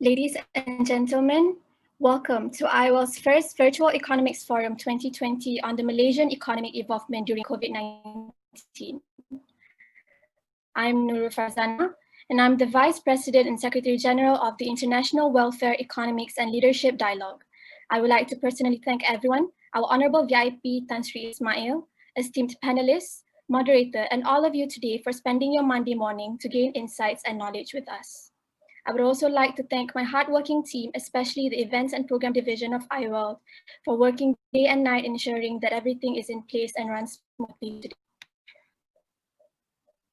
Ladies and gentlemen, welcome to I-WELD's first Virtual Economics Forum 2020 on the Malaysian economic evolvement during COVID-19. I'm Nurul Jasmin, and I'm the Vice President and Secretary General of the International Welfare, Economics and Leadership Dialogue. I would like to personally thank everyone, our Honorable VIP Tan Sri Ismail, esteemed panelists, moderator, and all of you today for spending your Monday morning to gain insights and knowledge with us. I would also like to thank my hardworking team, especially the Events and Program Division of I-WELD, for working day and night ensuring that everything is in place and runs smoothly today.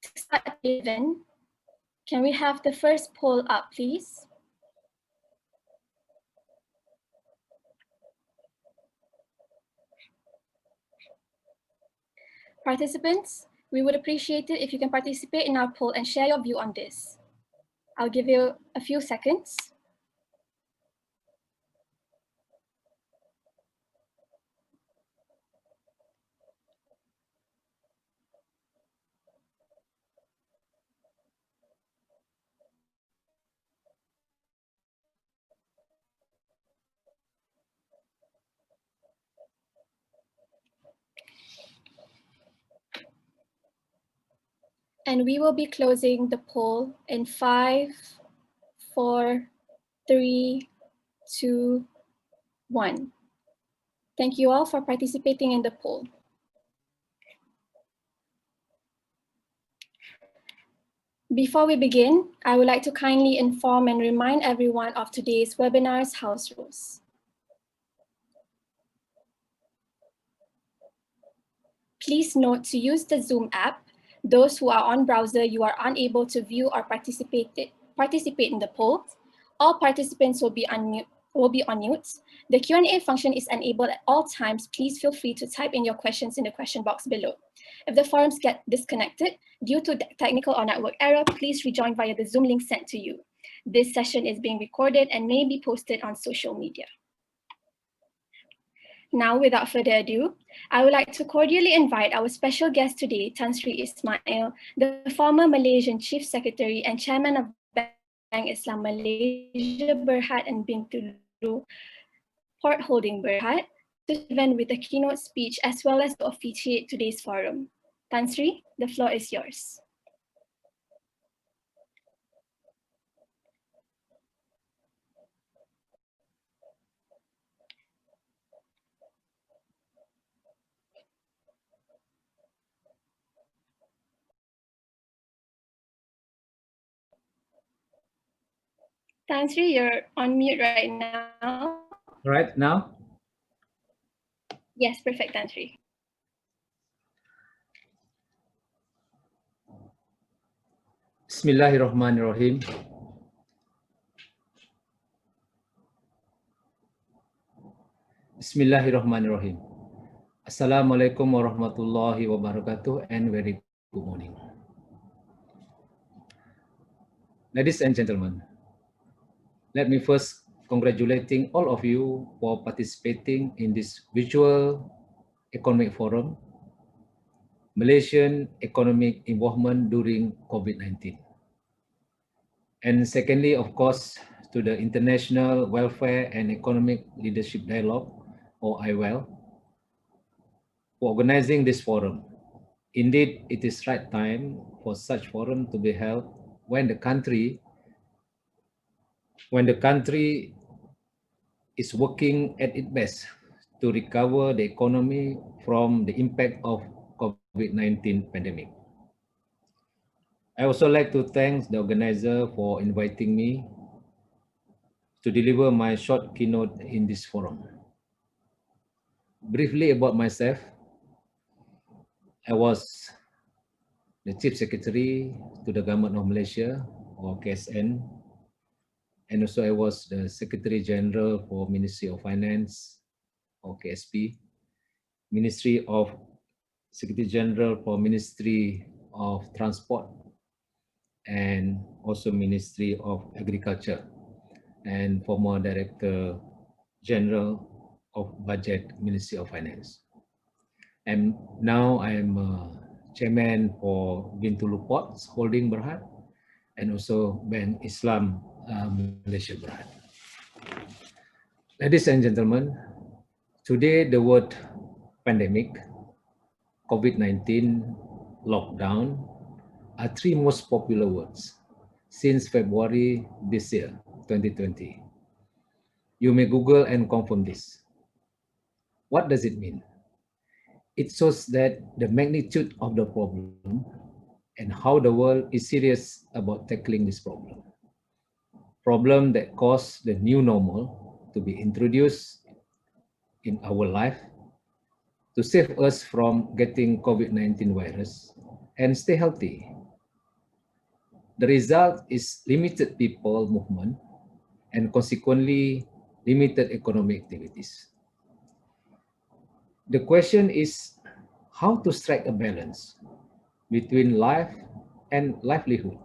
To start the event, can we have the first poll up, please? Participants, we would appreciate it if you can participate in our poll and share your view on this. I'll give you a few seconds. And we will be closing the poll in 5, 4, 3, 2, 1. Thank you all for participating in the poll. Before we begin, I would like to kindly inform and remind everyone of today's webinar's house rules. Please note to use the Zoom app. Those who are on browser, you are unable to view or participate in the poll. All participants will be on mute. The Q&A function is enabled at all times. Please feel free to type in your questions in the question box below. If the forums get disconnected due to technical or network error, please rejoin via the Zoom link sent to you. This session is being recorded and may be posted on social media. Now, without further ado, I would like to cordially invite our special guest today, Tan Sri Ismail, the former Malaysian Chief Secretary and Chairman of Bank Islam Malaysia Berhad and Bintulu Port Holding Berhad, to event with a keynote speech as well as to officiate today's forum. Tan Sri, the floor is yours. Tan Sri, you're on mute right now. Right now? Yes, perfect, Tan Sri. Bismillahirrahmanirrahim. Bismillahirrahmanirrahim. Assalamualaikum warahmatullahi wabarakatuh and very good morning. Ladies and gentlemen, let me first congratulating all of you for participating in this virtual economic forum, Malaysian economic involvement during COVID-19. And secondly, of course, to the International Welfare and Economic Leadership Dialogue, or I-WELD, for organizing this forum. Indeed, it is right time for such forum to be held when the country is working at its best to recover the economy from the impact of COVID-19 pandemic. I also like to thank the organizer for inviting me to deliver my short keynote in this forum. Briefly about myself, I was the Chief Secretary to the Government of Malaysia, or KSN, and also I was the Secretary General for Ministry of Finance, or KSP, Secretary General for Ministry of Transport, and also Ministry of Agriculture, and former Director General of Budget, Ministry of Finance. And now I am Chairman for Bintulu Ports Holding Berhad, and also Bank Islam Malaysia brand. Ladies and gentlemen, today the word pandemic, COVID-19, lockdown are three most popular words since February this year, 2020. You may Google and confirm this. What does it mean? It shows that the magnitude of the problem and how the world is serious about tackling this problem. Problem that caused the new normal to be introduced in our life to save us from getting COVID-19 virus and stay healthy. The result is limited people movement and consequently limited economic activities. The question is how to strike a balance between life and livelihood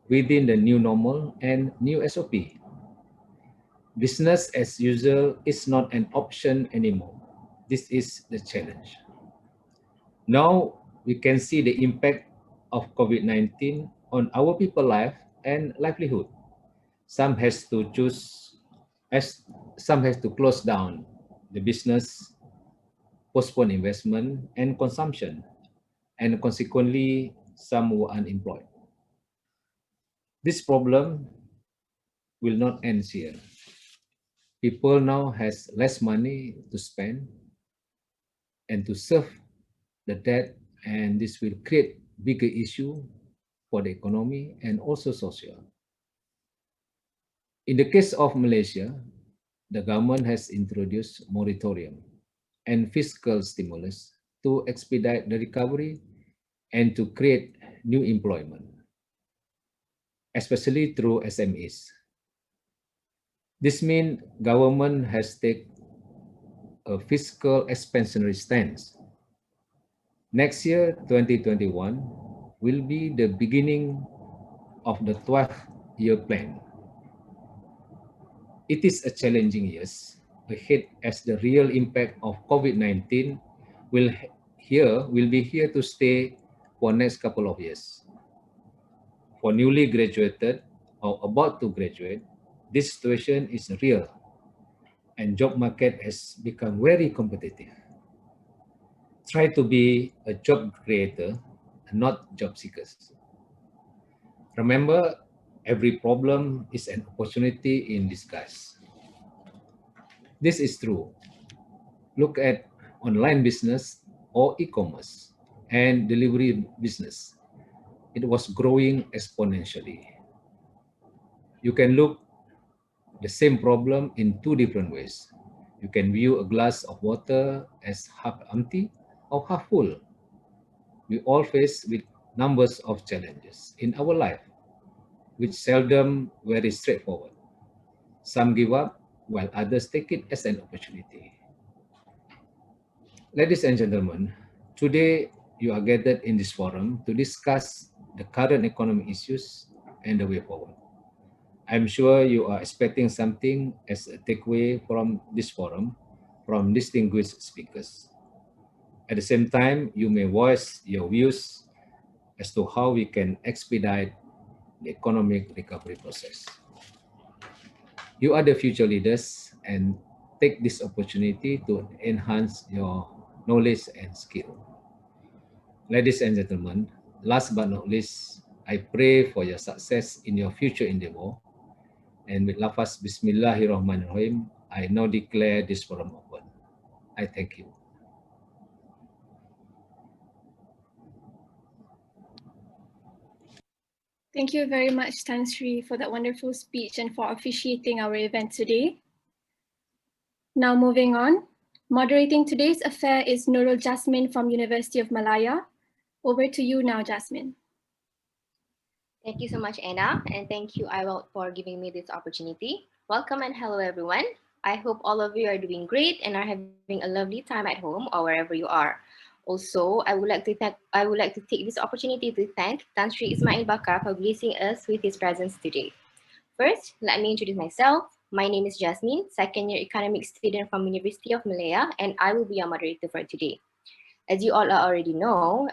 within the new normal and new SOP. Business as usual is not an option anymore. This is the challenge. Now we can see the impact of COVID-19 on our people life and livelihood. Some has to choose, as some has to close down the business, postpone investment and consumption, and consequently some were unemployed. This problem will not end here. People now has less money to spend and to serve the debt, and this will create bigger issue for the economy and also social. In the case of Malaysia, the government has introduced moratorium and fiscal stimulus to expedite the recovery and to create new employment, especially through SMEs. This means government has taken a fiscal expansionary stance. Next year, 2021, will be the beginning of the 12-year plan. It is a challenging year ahead as the real impact of COVID-19 will be here to stay for next couple of years. For newly graduated or about to graduate, this situation is real and job market has become very competitive. Try to be a job creator and not job seekers. Remember, every problem is an opportunity in disguise. This is true. Look at online business or e-commerce and delivery business. It was growing exponentially. You can look the same problem in two different ways. You can view a glass of water as half empty or half full. We all face with numbers of challenges in our life, which seldom very straightforward. Some give up while others take it as an opportunity. Ladies and gentlemen, today you are gathered in this forum to discuss the current economic issues and the way forward. I'm sure you are expecting something as a takeaway from this forum from distinguished speakers. At the same time, you may voice your views as to how we can expedite the economic recovery process. You are the future leaders and take this opportunity to enhance your knowledge and skill. Ladies and gentlemen, last but not least, I pray for your success in your future endeavor. And with lafaz Bismillahirrahmanirrahim, I now declare this forum open. I thank you. Thank you very much, Tan Sri, for that wonderful speech and for officiating our event today. Now moving on, moderating today's affair is Nurul Jasmin from University of Malaya. Over to you now, Jasmin. Thank you so much, Anna, and thank you, I-WELD, for giving me this opportunity. Welcome and hello, everyone. I hope all of you are doing great and are having a lovely time at home or wherever you are. Also, I would like to take this opportunity to thank Tan Sri Ismail Bakar for gracing us with his presence today. First, let me introduce myself. My name is Jasmin, second-year economics student from University of Malaya, and I will be your moderator for today. As you all already know,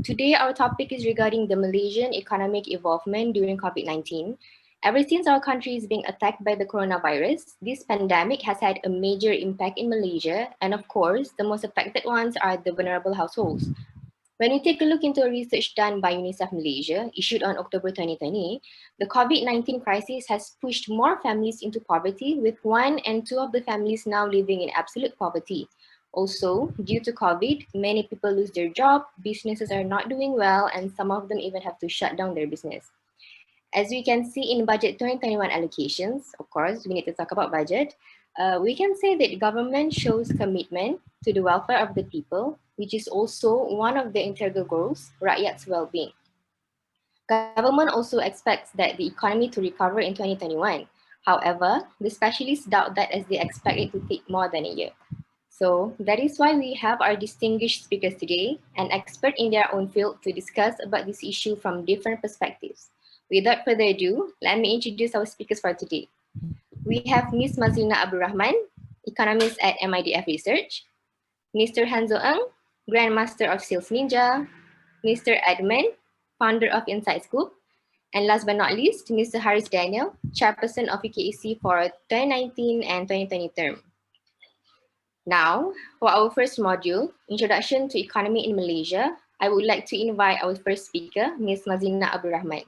today our topic is regarding the Malaysian economic involvement during COVID-19. Ever since our country is being attacked by the coronavirus, this pandemic has had a major impact in Malaysia, and of course, the most affected ones are the vulnerable households. When we take a look into a research done by UNICEF Malaysia, issued on October 2020, the COVID-19 crisis has pushed more families into poverty, with 1 and 2 of the families now living in absolute poverty. Also, due to COVID, many people lose their job, businesses are not doing well, and some of them even have to shut down their business. As we can see in Budget 2021 allocations, of course, we need to talk about budget. We can say that government shows commitment to the welfare of the people, which is also one of the integral goals, rakyat's well-being. Government also expects that the economy to recover in 2021. However, the specialists doubt that as they expect it to take more than a year. So that is why we have our distinguished speakers today, an expert in their own field, to discuss about this issue from different perspectives. Without further ado, let me introduce our speakers for today. We have Ms. Mazlina Rahman, economist at MIDF Research, Mr. Hanzo, Grandmaster of Sales Ninja, Mr. Edmund, founder of Inside Scoop, and last but not least, Mr. Danial, chairperson of UKEC for 2019 and 2020 term. Now, for our first module, Introduction to Economy in Malaysia, I would like to invite our first speaker, Ms. Mazlina Rahman.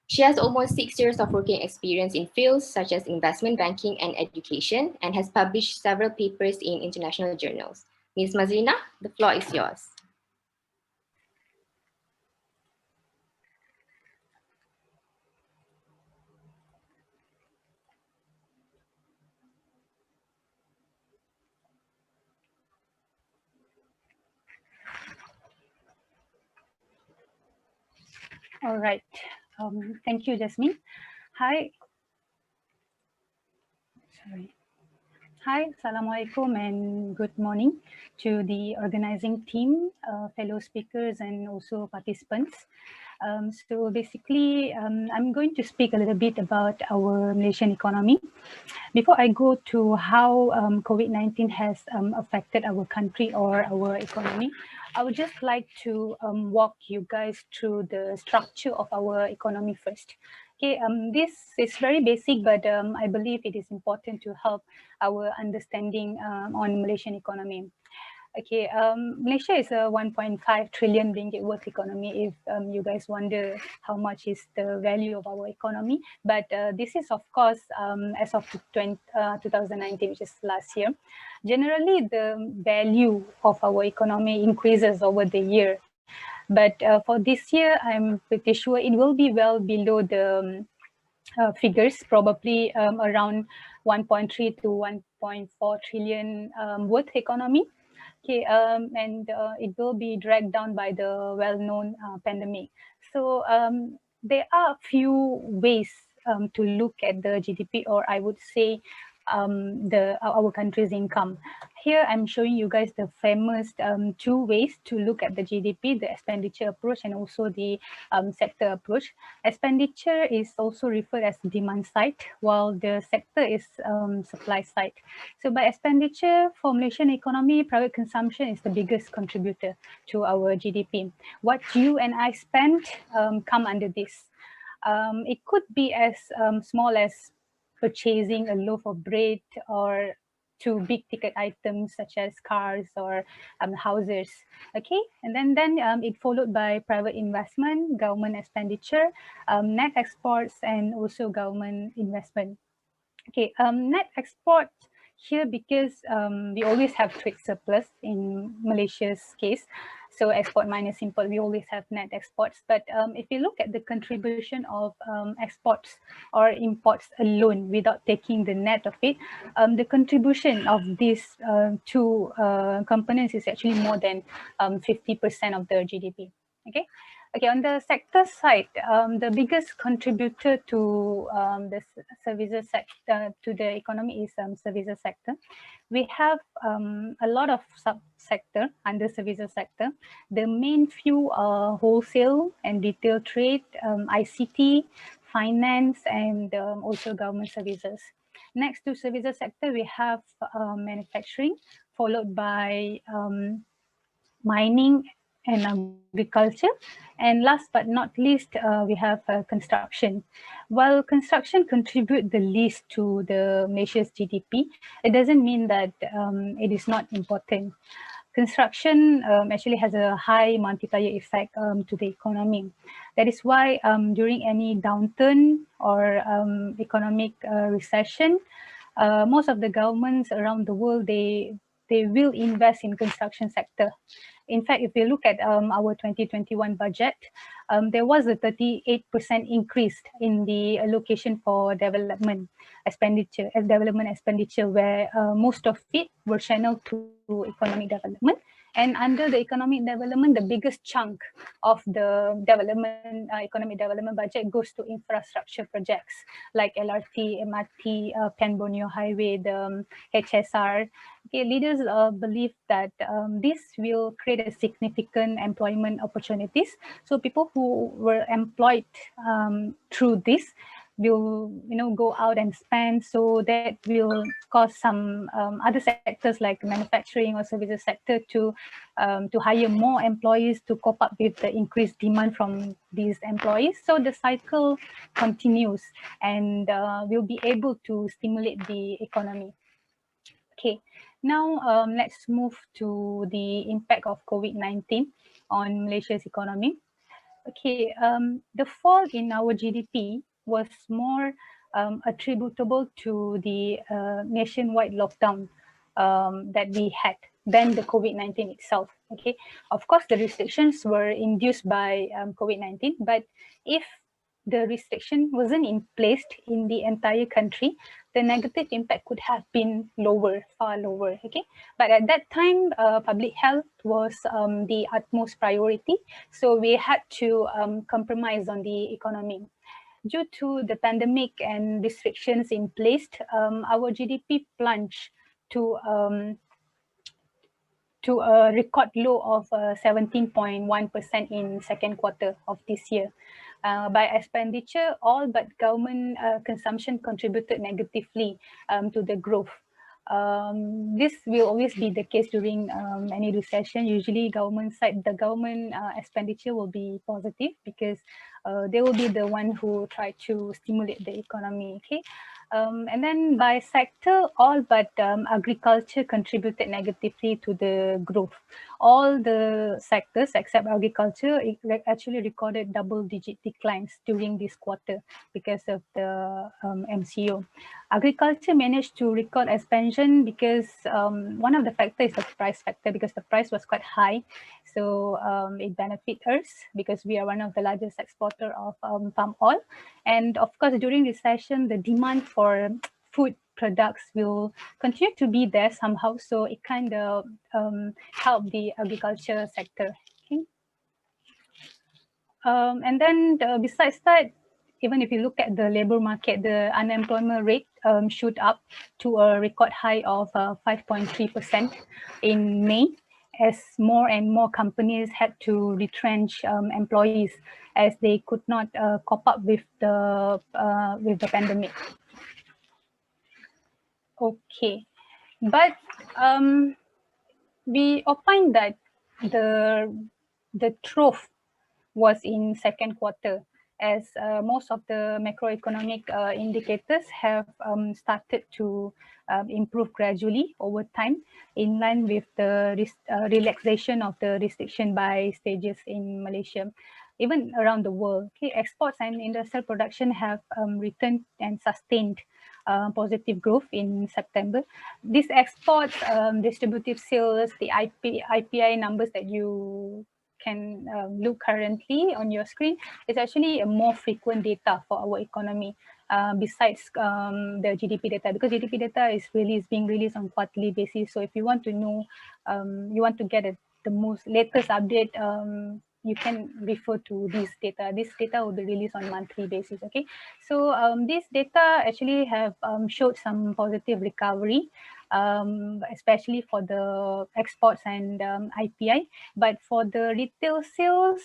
She has almost 6 years of working experience in fields such as investment banking and education, and has published several papers in international journals. Ms. Mazlina, the floor is yours. All right. Thank you, Jasmin. Hi. Sorry. Hi, Assalamualaikum, and good morning to the organizing team, fellow speakers, and also participants. So basically, I'm going to speak a little bit about our Malaysian economy. Before I go to how COVID-19 has affected our country or our economy, I would just like to walk you guys through the structure of our economy first. Okay, this is very basic, but I believe it is important to help our understanding on Malaysian economy. Okay, Malaysia is a 1.5 trillion ringgit worth economy, if you guys wonder how much is the value of our economy. But this is, of course, as of 2019, which is last year. Generally, the value of our economy increases over the year. But for this year, I'm pretty sure it will be well below the figures, probably around 1.3 to 1.4 trillion worth economy. Okay, and it will be dragged down by the well-known pandemic. So there are a few ways to look at the GDP, or I would say our country's income. Here I'm showing you guys the famous two ways to look at the GDP, the expenditure approach and also the sector approach. Expenditure is also referred as demand side, while the sector is supply side. So by expenditure, for Malaysian economy, private consumption is the biggest contributor to our GDP. What you and I spend come under this. It could be as small as purchasing a loaf of bread, or to big ticket items such as cars or houses. Okay, and then it followed by private investment, government expenditure, net exports, and also government investment. Okay, net export here, because we always have trade surplus in Malaysia's case. So export minus import, we always have net exports. But if you look at the contribution of exports or imports alone without taking the net of it, the contribution of these two components is actually more than 50% of the GDP. Okay. Okay, on the sector side, the biggest contributor to the services sector, to the economy, is services sector. We have a lot of sub-sector under services sector. The main few are wholesale and retail trade, ICT, finance, and also government services. Next to services sector, we have manufacturing, followed by mining and agriculture. And last but not least, we have construction. While construction contribute the least to the Malaysia's GDP, it doesn't mean that it is not important. Construction actually has a high multiplier effect to the economy. That is why during any downturn or economic recession, most of the governments around the world, they will invest in construction sector. In fact, if you look at our 2021 budget, there was a 38% increase in the allocation for development expenditure, where most of it were channeled to economic development. And under the economic development, the biggest chunk of the economic development budget goes to infrastructure projects like LRT, MRT, Pan Borneo Highway, the HSR. Okay, leaders believe that this will create a significant employment opportunities. So people who were employed through this will go out and spend, so that will cause some other sectors like manufacturing or services sector to hire more employees to cope up with the increased demand from these employees. So the cycle continues and will be able to stimulate the economy. Okay, now let's move to the impact of COVID-19 on Malaysia's economy. Okay, the fall in our GDP was more attributable to the nationwide lockdown that we had than the COVID-19 itself. Okay, of course, the restrictions were induced by COVID-19, but if the restriction wasn't in place in the entire country, the negative impact could have been lower, far lower. Okay, but at that time, public health was the utmost priority, so we had to compromise on the economy. Due to the pandemic and restrictions in place, our GDP plunged to a record low of 17.1% in second quarter of this year. By expenditure, all but government consumption contributed negatively to the growth. This will always be the case during any recession. Usually the government expenditure will be positive because they will be the one who try to stimulate the economy. Okay. And then by sector, all but agriculture contributed negatively to the growth. All the sectors except agriculture actually recorded double-digit declines during this quarter because of the MCO. Agriculture managed to record expansion because one of the factors is the price factor, because the price was quite high. So it benefits us because we are one of the largest exporter of palm oil. And of course, during recession, the demand for food products will continue to be there somehow. So it kind of helped the agriculture sector. Okay. And then besides that, even if you look at the labor market, the unemployment rate shoot up to a record high of 5.3% in May, as more and more companies had to retrench employees as they could not cope up with the pandemic. Okay, but we opine that the trough was in second quarter, as most of the macroeconomic indicators have started to improve gradually over time, in line with the relaxation of the restriction by stages in Malaysia, even around the world. Okay, exports and industrial production have returned and sustained positive growth in September. These exports, distributive sales, the IPI numbers that you can look currently on your screen is actually a more frequent data for our economy besides the GDP data, because GDP data is being released on quarterly basis. So if you want to know, you want to get the most latest update, you can refer to this data. This data will be released on monthly basis. Okay, so this data actually have showed some positive recovery, especially for the exports and IPI. But for the retail sales,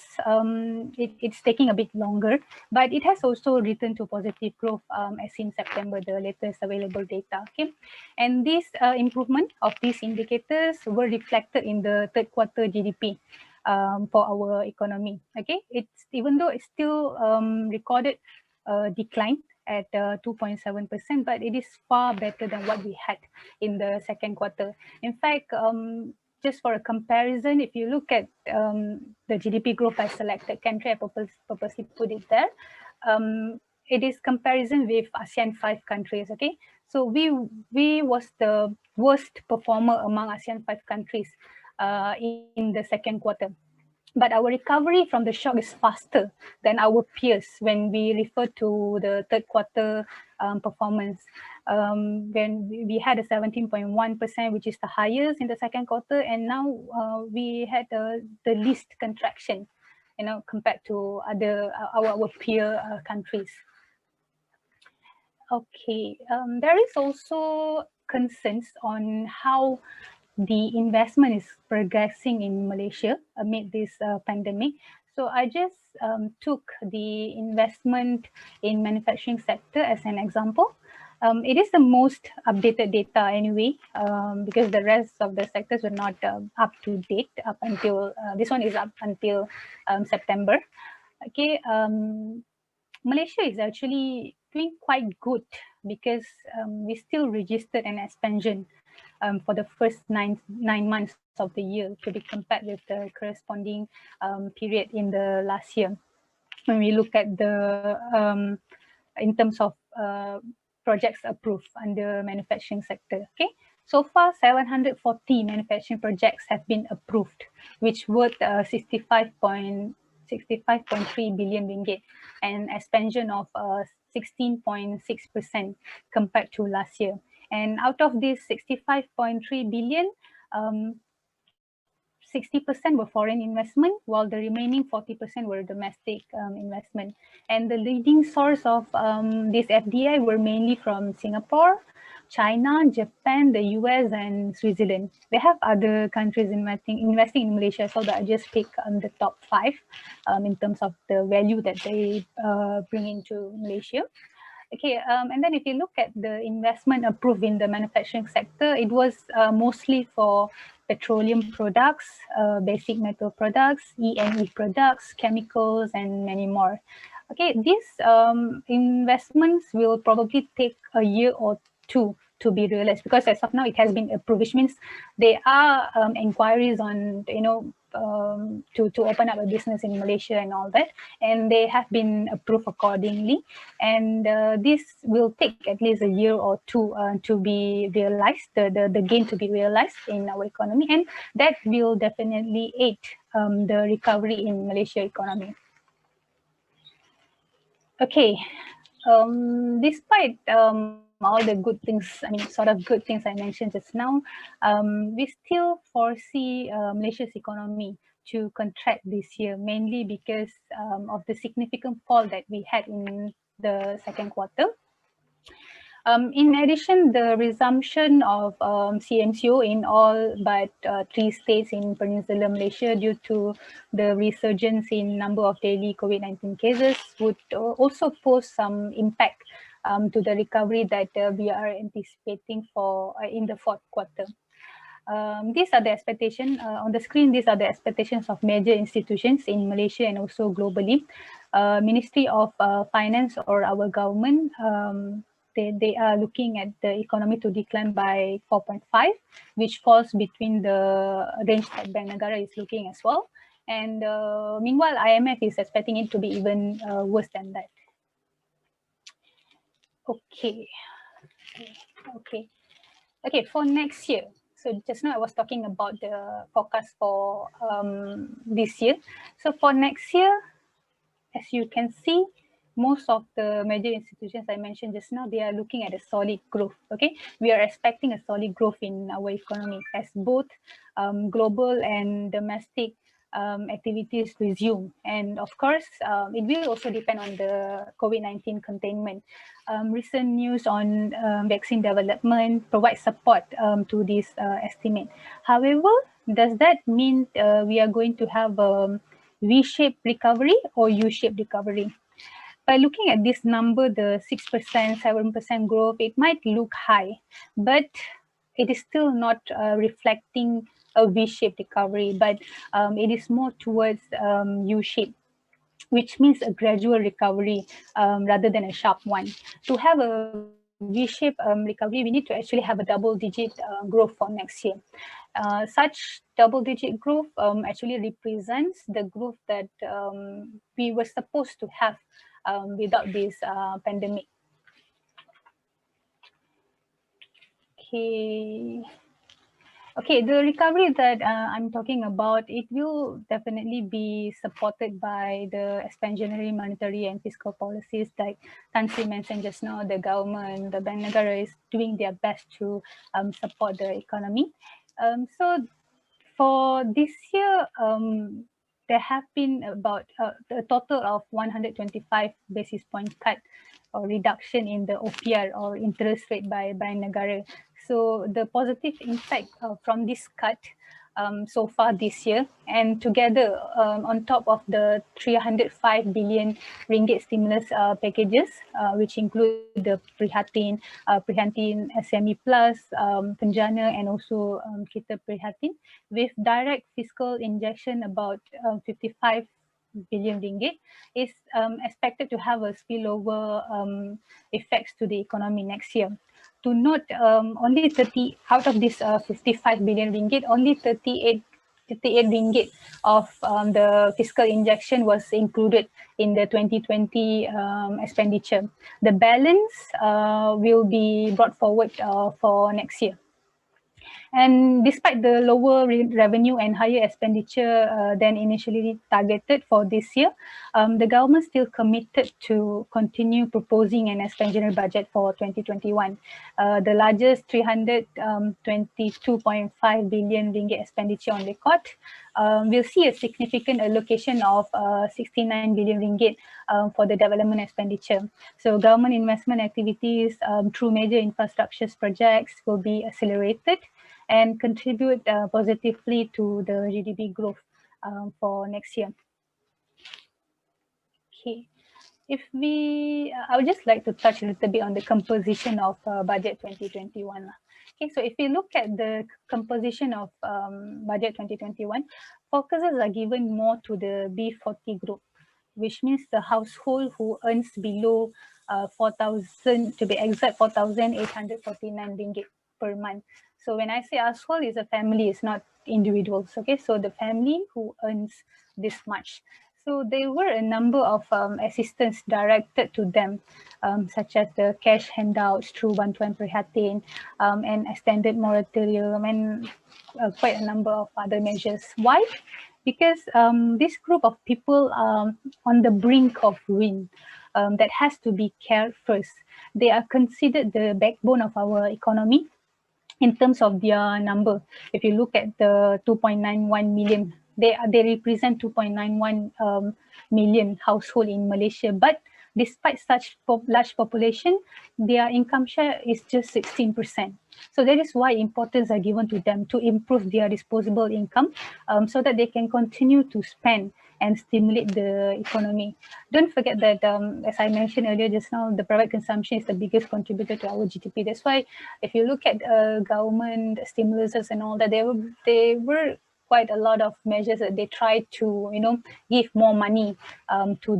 it's taking a bit longer, but it has also returned to positive growth as in September, the latest available data. Okay, and this improvement of these indicators were reflected in the third quarter GDP. for our economy. Okay, it's even though it's still recorded decline at 2.7%, but it is far better than what we had in the second quarter. In fact, just for a comparison, if you look at the GDP growth by selected country, I purposely put it there. It is comparison with ASEAN 5 countries. Okay, so we was the worst performer among ASEAN 5 countries in the second quarter. But our recovery from the shock is faster than our peers when we refer to the third quarter performance. When we had a 17.1%, which is the highest in the second quarter, and now we had the least contraction, compared to other our peer countries. Okay, there is also concerns on how the investment is progressing in Malaysia amid this pandemic. So I just took the investment in manufacturing sector as an example. It is the most updated data anyway, because the rest of the sectors were not up to date up until, this one is up until September. Okay, Malaysia is actually doing quite good because we still registered an expansion for the first nine months of the year, to be compared with the corresponding period in the last year. When we look at the in terms of projects approved under manufacturing sector, okay, so far 740 manufacturing projects have been approved, which worth 65.3 billion ringgit, and expansion of 16.6% compared to last year. And out of this 65.3 billion, 60% were foreign investment, while the remaining 40% were domestic investment. And the leading source of this FDI were mainly from Singapore, China, Japan, the US, and Switzerland. They have other countries investing in Malaysia, so that I just pick the top 5 in terms of the value that they bring into Malaysia. Okay, and then if you look at the investment approved in the manufacturing sector, it was mostly for petroleum products, basic metal products, E&E products, chemicals, and many more. Okay, these investments will probably take a year or two to be realized, because as of now it has been approved, which means there are inquiries on, to open up a business in Malaysia and all that, and they have been approved accordingly. And this will take at least a year or two to be realized, the gain to be realized in our economy, and that will definitely aid the recovery in Malaysia economy. Okay, despite all the good things, sort of good things I mentioned just now, we still foresee Malaysia's economy to contract this year, mainly because of the significant fall that we had in the second quarter. In addition, the resumption of CMCO in all but 3 states in Peninsular Malaysia due to the resurgence in number of daily COVID-19 cases would also pose some impact to the recovery that we are anticipating for in the fourth quarter. These are the expectations on the screen. These are the expectations of major institutions in Malaysia and also globally. Ministry of Finance or our government, they are looking at the economy to decline by 4.5, which falls between the range that Bank Negara is looking as well. And meanwhile, IMF is expecting it to be even worse than that. Okay, for next year. So just now I was talking about the forecast for this year. So for next year, as you can see, most of the major institutions I mentioned just now, they are looking at a solid growth. Okay, we are expecting a solid growth in our economy as both global and domestic activities resume. And of course, it will also depend on the COVID-19 containment. Recent news on vaccine development provides support to this estimate. However, does that mean we are going to have a V-shaped recovery or U-shaped recovery? By looking at this number, the 6%, 7% growth, it might look high, but it is still not reflecting a V-shaped recovery, but it is more towards U-shaped, which means a gradual recovery rather than a sharp one. To have a V-shaped recovery, we need to actually have a double-digit growth for next year. Such double-digit growth actually represents the growth that we were supposed to have without this pandemic. Okay. Okay, the recovery that I'm talking about, it will definitely be supported by the expansionary monetary and fiscal policies like Tan Sri mentioned just now. The government, the Bank Negara is doing their best to support the economy. So for this year, there have been about a total of 125 basis point cut or reduction in the OPR or interest rate by Negara. So the positive impact from this cut so far this year, and together on top of the 305 billion ringgit stimulus packages, which include the Prihatin SME Plus, Penjana, and also Kita Prihatin, with direct fiscal injection about 55 billion ringgit, is expected to have a spillover effects to the economy next year. To note, only 30 out of this 55 billion ringgit, only 38 ringgit of the fiscal injection was included in the 2020 expenditure. The balance will be brought forward for next year. And despite the lower revenue and higher expenditure than initially targeted for this year, the government still committed to continue proposing an expansionary budget for 2021. The largest 322.5 billion ringgit expenditure on record will see a significant allocation of 69 billion ringgit for the development expenditure. So government investment activities through major infrastructure projects will be accelerated and contribute positively to the GDP growth for next year. Okay, I would just like to touch a little bit on the composition of budget 2021. Okay, so if we look at the composition of budget 2021, focuses are given more to the B40 group, which means the household who earns below 4,000, to be exact, 4,849 ringgit per month. So when I say household, is a family, it's not individuals. Okay, so the family who earns this much. So there were a number of assistance directed to them, such as the cash handouts through Bantuan Prihatin and extended moratorium and quite a number of other measures. Why? Because this group of people on the brink of ruin that has to be cared first. They are considered the backbone of our economy in terms of their number. If you look at the 2.91 million, they represent 2.91 million household in Malaysia. But despite such large population, their income share is just 16%. So that is why importance are given to them to improve their disposable income so that they can continue to spend and stimulate the economy. Don't forget that, as I mentioned earlier just now, the private consumption is the biggest contributor to our GDP. That's why if you look at government stimuluses and all that, they were quite a lot of measures that they tried to, give more money to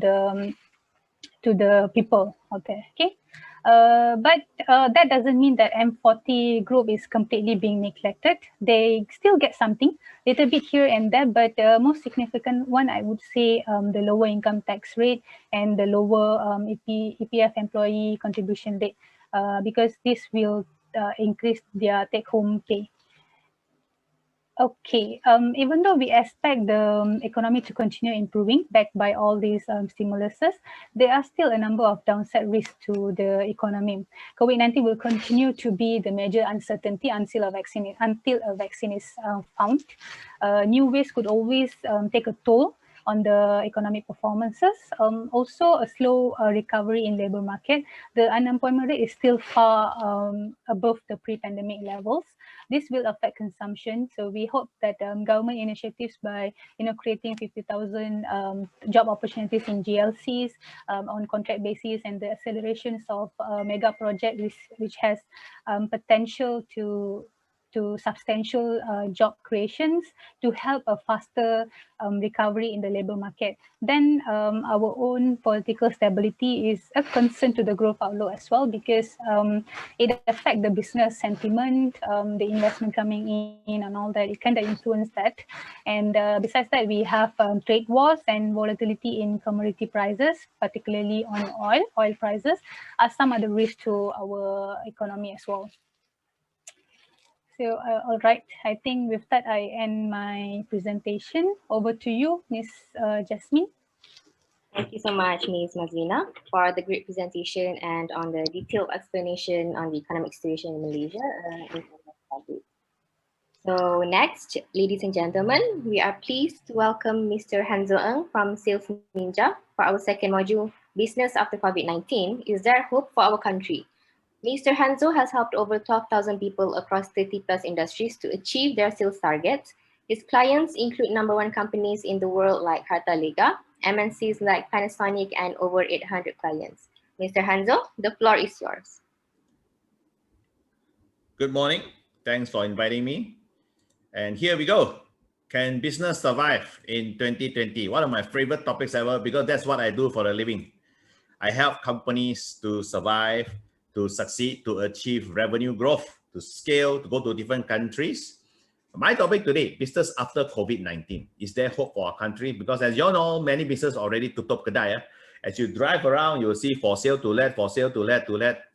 the people out there. Okay. But that doesn't mean that M40 group is completely being neglected. They still get something, little bit here and there, but the most significant one, I would say, the lower income tax rate and the lower EPF employee contribution rate, because this will increase their take-home pay. Okay, even though we expect the economy to continue improving backed by all these stimuluses, there are still a number of downside risks to the economy. COVID-19 will continue to be the major uncertainty until a vaccine is found. New waves could always take a toll on the economic performances. Also, a slow recovery in labor market. The unemployment rate is still far above the pre-pandemic levels. This will affect consumption. So we hope that government initiatives by creating 50,000 job opportunities in GLCs on contract basis and the accelerations of mega project which has potential to to substantial job creations to help a faster recovery in the labor market. Then our own political stability is a concern to the growth outlook as well, because it affects the business sentiment, the investment coming in and all that. It kind of influence that. And besides that, we have trade wars and volatility in commodity prices, particularly on oil prices, are some other risks to our economy as well. So, all right, I think with that, I end my presentation. Over to you, Ms. Jasmin. Thank you so much, Ms. Mazlina, for the great presentation and on the detailed explanation on the economic situation in Malaysia. So next, ladies and gentlemen, we are pleased to welcome Mr. Hanzo from Sales Ninja for our second module, Business After COVID-19. Is there hope for our country? Mr. Hanzo has helped over 12,000 people across 30 plus industries to achieve their sales targets. His clients include #1 companies in the world like Harta Lega, MNCs like Panasonic, and over 800 clients. Mr. Hanzo, the floor is yours. Good morning. Thanks for inviting me. And here we go. Can business survive in 2020? One of my favorite topics ever, because that's what I do for a living. I help companies to survive, to succeed, to achieve revenue growth, to scale, to go to different countries. My topic today, business after COVID-19. Is there hope for our country? Because as you all know, many businesses already tutup kedai. As you drive around, you'll see for sale, to let, for sale, to let,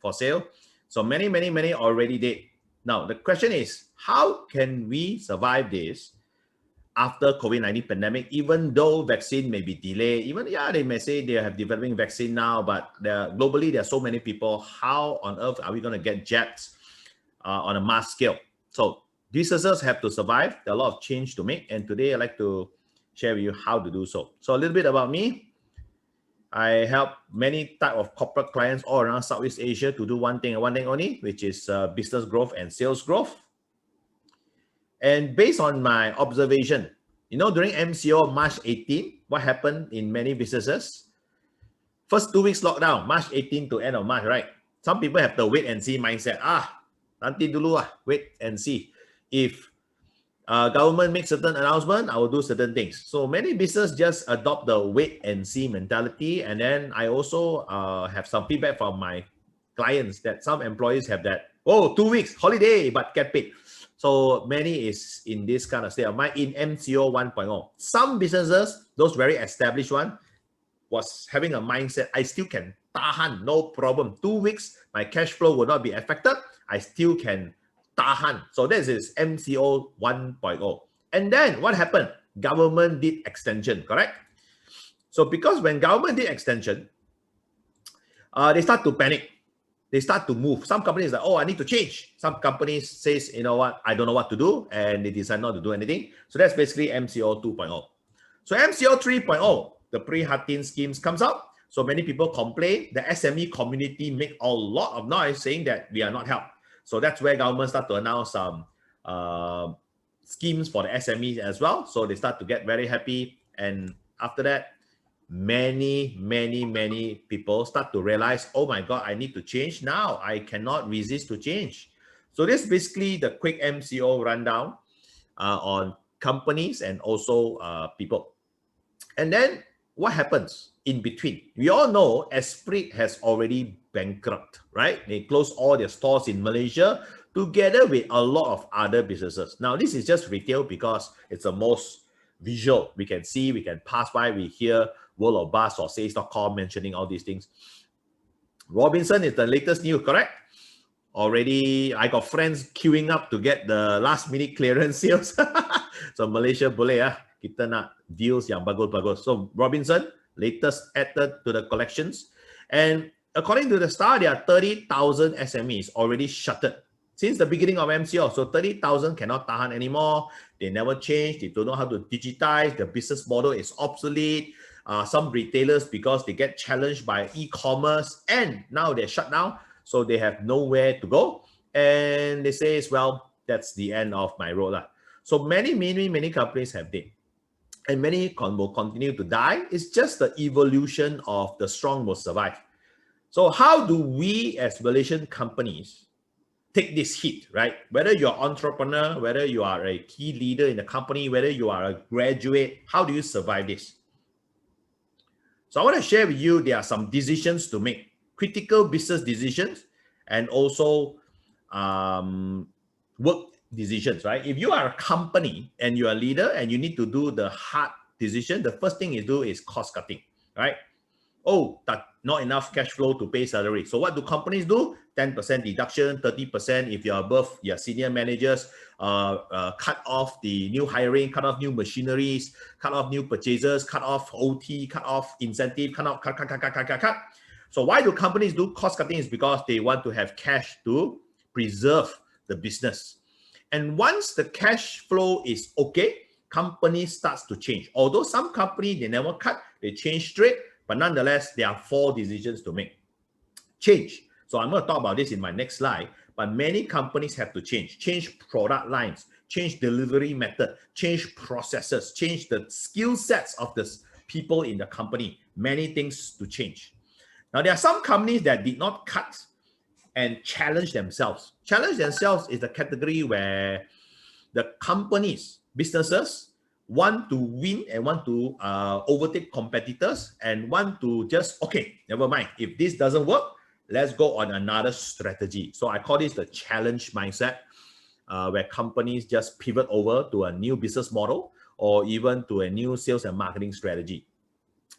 for sale. So many already did. Now, the question is, how can we survive this after COVID-19 pandemic, even though vaccine may be delayed? Even, yeah, they may say they have developing vaccine now, but globally, there are so many people. How on earth are we going to get jabs on a mass scale? So businesses have to survive. There are a lot of change to make. And today I'd like to share with you how to do so. So a little bit about me. I help many type of corporate clients all around Southeast Asia to do one thing and one thing only, which is business growth and sales growth. And based on my observation, you know, during MCO March 18, what happened in many businesses? First 2 weeks lockdown, March 18 to end of March, right? Some people have the wait and see mindset. Nanti dulu wait and see. If government makes certain announcement, I will do certain things. So many businesses just adopt the wait and see mentality. And then I also have some feedback from my clients that some employees have that, 2 weeks holiday, but get paid. So many is in this kind of state of mind in MCO 1.0. Some businesses, those very established one, was having a mindset, I still can tahan, no problem. 2 weeks, my cash flow will not be affected. I still can tahan. So this is MCO 1.0. And then what happened? Government did extension, correct? So because when government did extension, they start to panic. They start to move. Some companies are like, I need to change. Some companies says, you know what, I don't know what to do, and they decide not to do anything. So that's basically MCO 2.0. So MCO 3.0, the pre-Hatin schemes comes out. So many people complain. The SME community make a lot of noise saying that we are not helped. So that's where government start to announce some schemes for the SMEs as well. So they start to get very happy. And after that, many people start to realize, oh my God, I need to change now. I cannot resist to change. So this is basically the quick MCO rundown on companies and also people. And then what happens in between? We all know Esprit has already bankrupt, right? They closed all their stores in Malaysia together with a lot of other businesses. Now, this is just retail because it's the most visual. We can see, we can pass by, we hear World of Buzz or Sales.com mentioning all these things. Robinson is the latest news, correct? Already, I got friends queuing up to get the last minute clearance sales. So Malaysia boleh kita nak deals yang bagus-bagus. So Robinson, latest added to the collections. And according to the Star, there are 30,000 SMEs already shuttered since the beginning of MCO. So 30,000 cannot tahan anymore. They never change. They don't know how to digitize. The business model is obsolete. Some retailers, because they get challenged by e-commerce and now they're shut down. So they have nowhere to go. And they say, well, that's the end of my role. So many companies have died. And many will continue to die. It's just the evolution of the strong will survive. So how do we as Malaysian companies take this hit, right? Whether you're an entrepreneur, whether you are a key leader in the company, whether you are a graduate, how do you survive this? So I want to share with you, there are some decisions to make, critical business decisions, and also work decisions, right? If you are a company and you're a leader and you need to do the hard decision, the first thing you do is cost cutting, right? Oh, not enough cash flow to pay salary. So what do companies do? 10% deduction, 30% if you're above your senior managers, cut off the new hiring, cut off new machineries, cut off new purchases, cut off OT, cut off incentive, cut. So why do companies do cost cutting? Is because they want to have cash to preserve the business. And once the cash flow is okay, company starts to change. Although some company, they never cut, they change straight, but nonetheless, there are 4 decisions to make. Change. So I'm going to talk about this in my next slide, but many companies have to change product lines, change delivery method, change processes, change the skill sets of the people in the company. Many things to change. Now, there are some companies that did not cut and challenge themselves. Challenge themselves is the category where the companies, businesses, want to win and want to overtake competitors and want to just, okay, never mind. If this doesn't work, let's go on another strategy. So I call this the challenge mindset, where companies just pivot over to a new business model or even to a new sales and marketing strategy.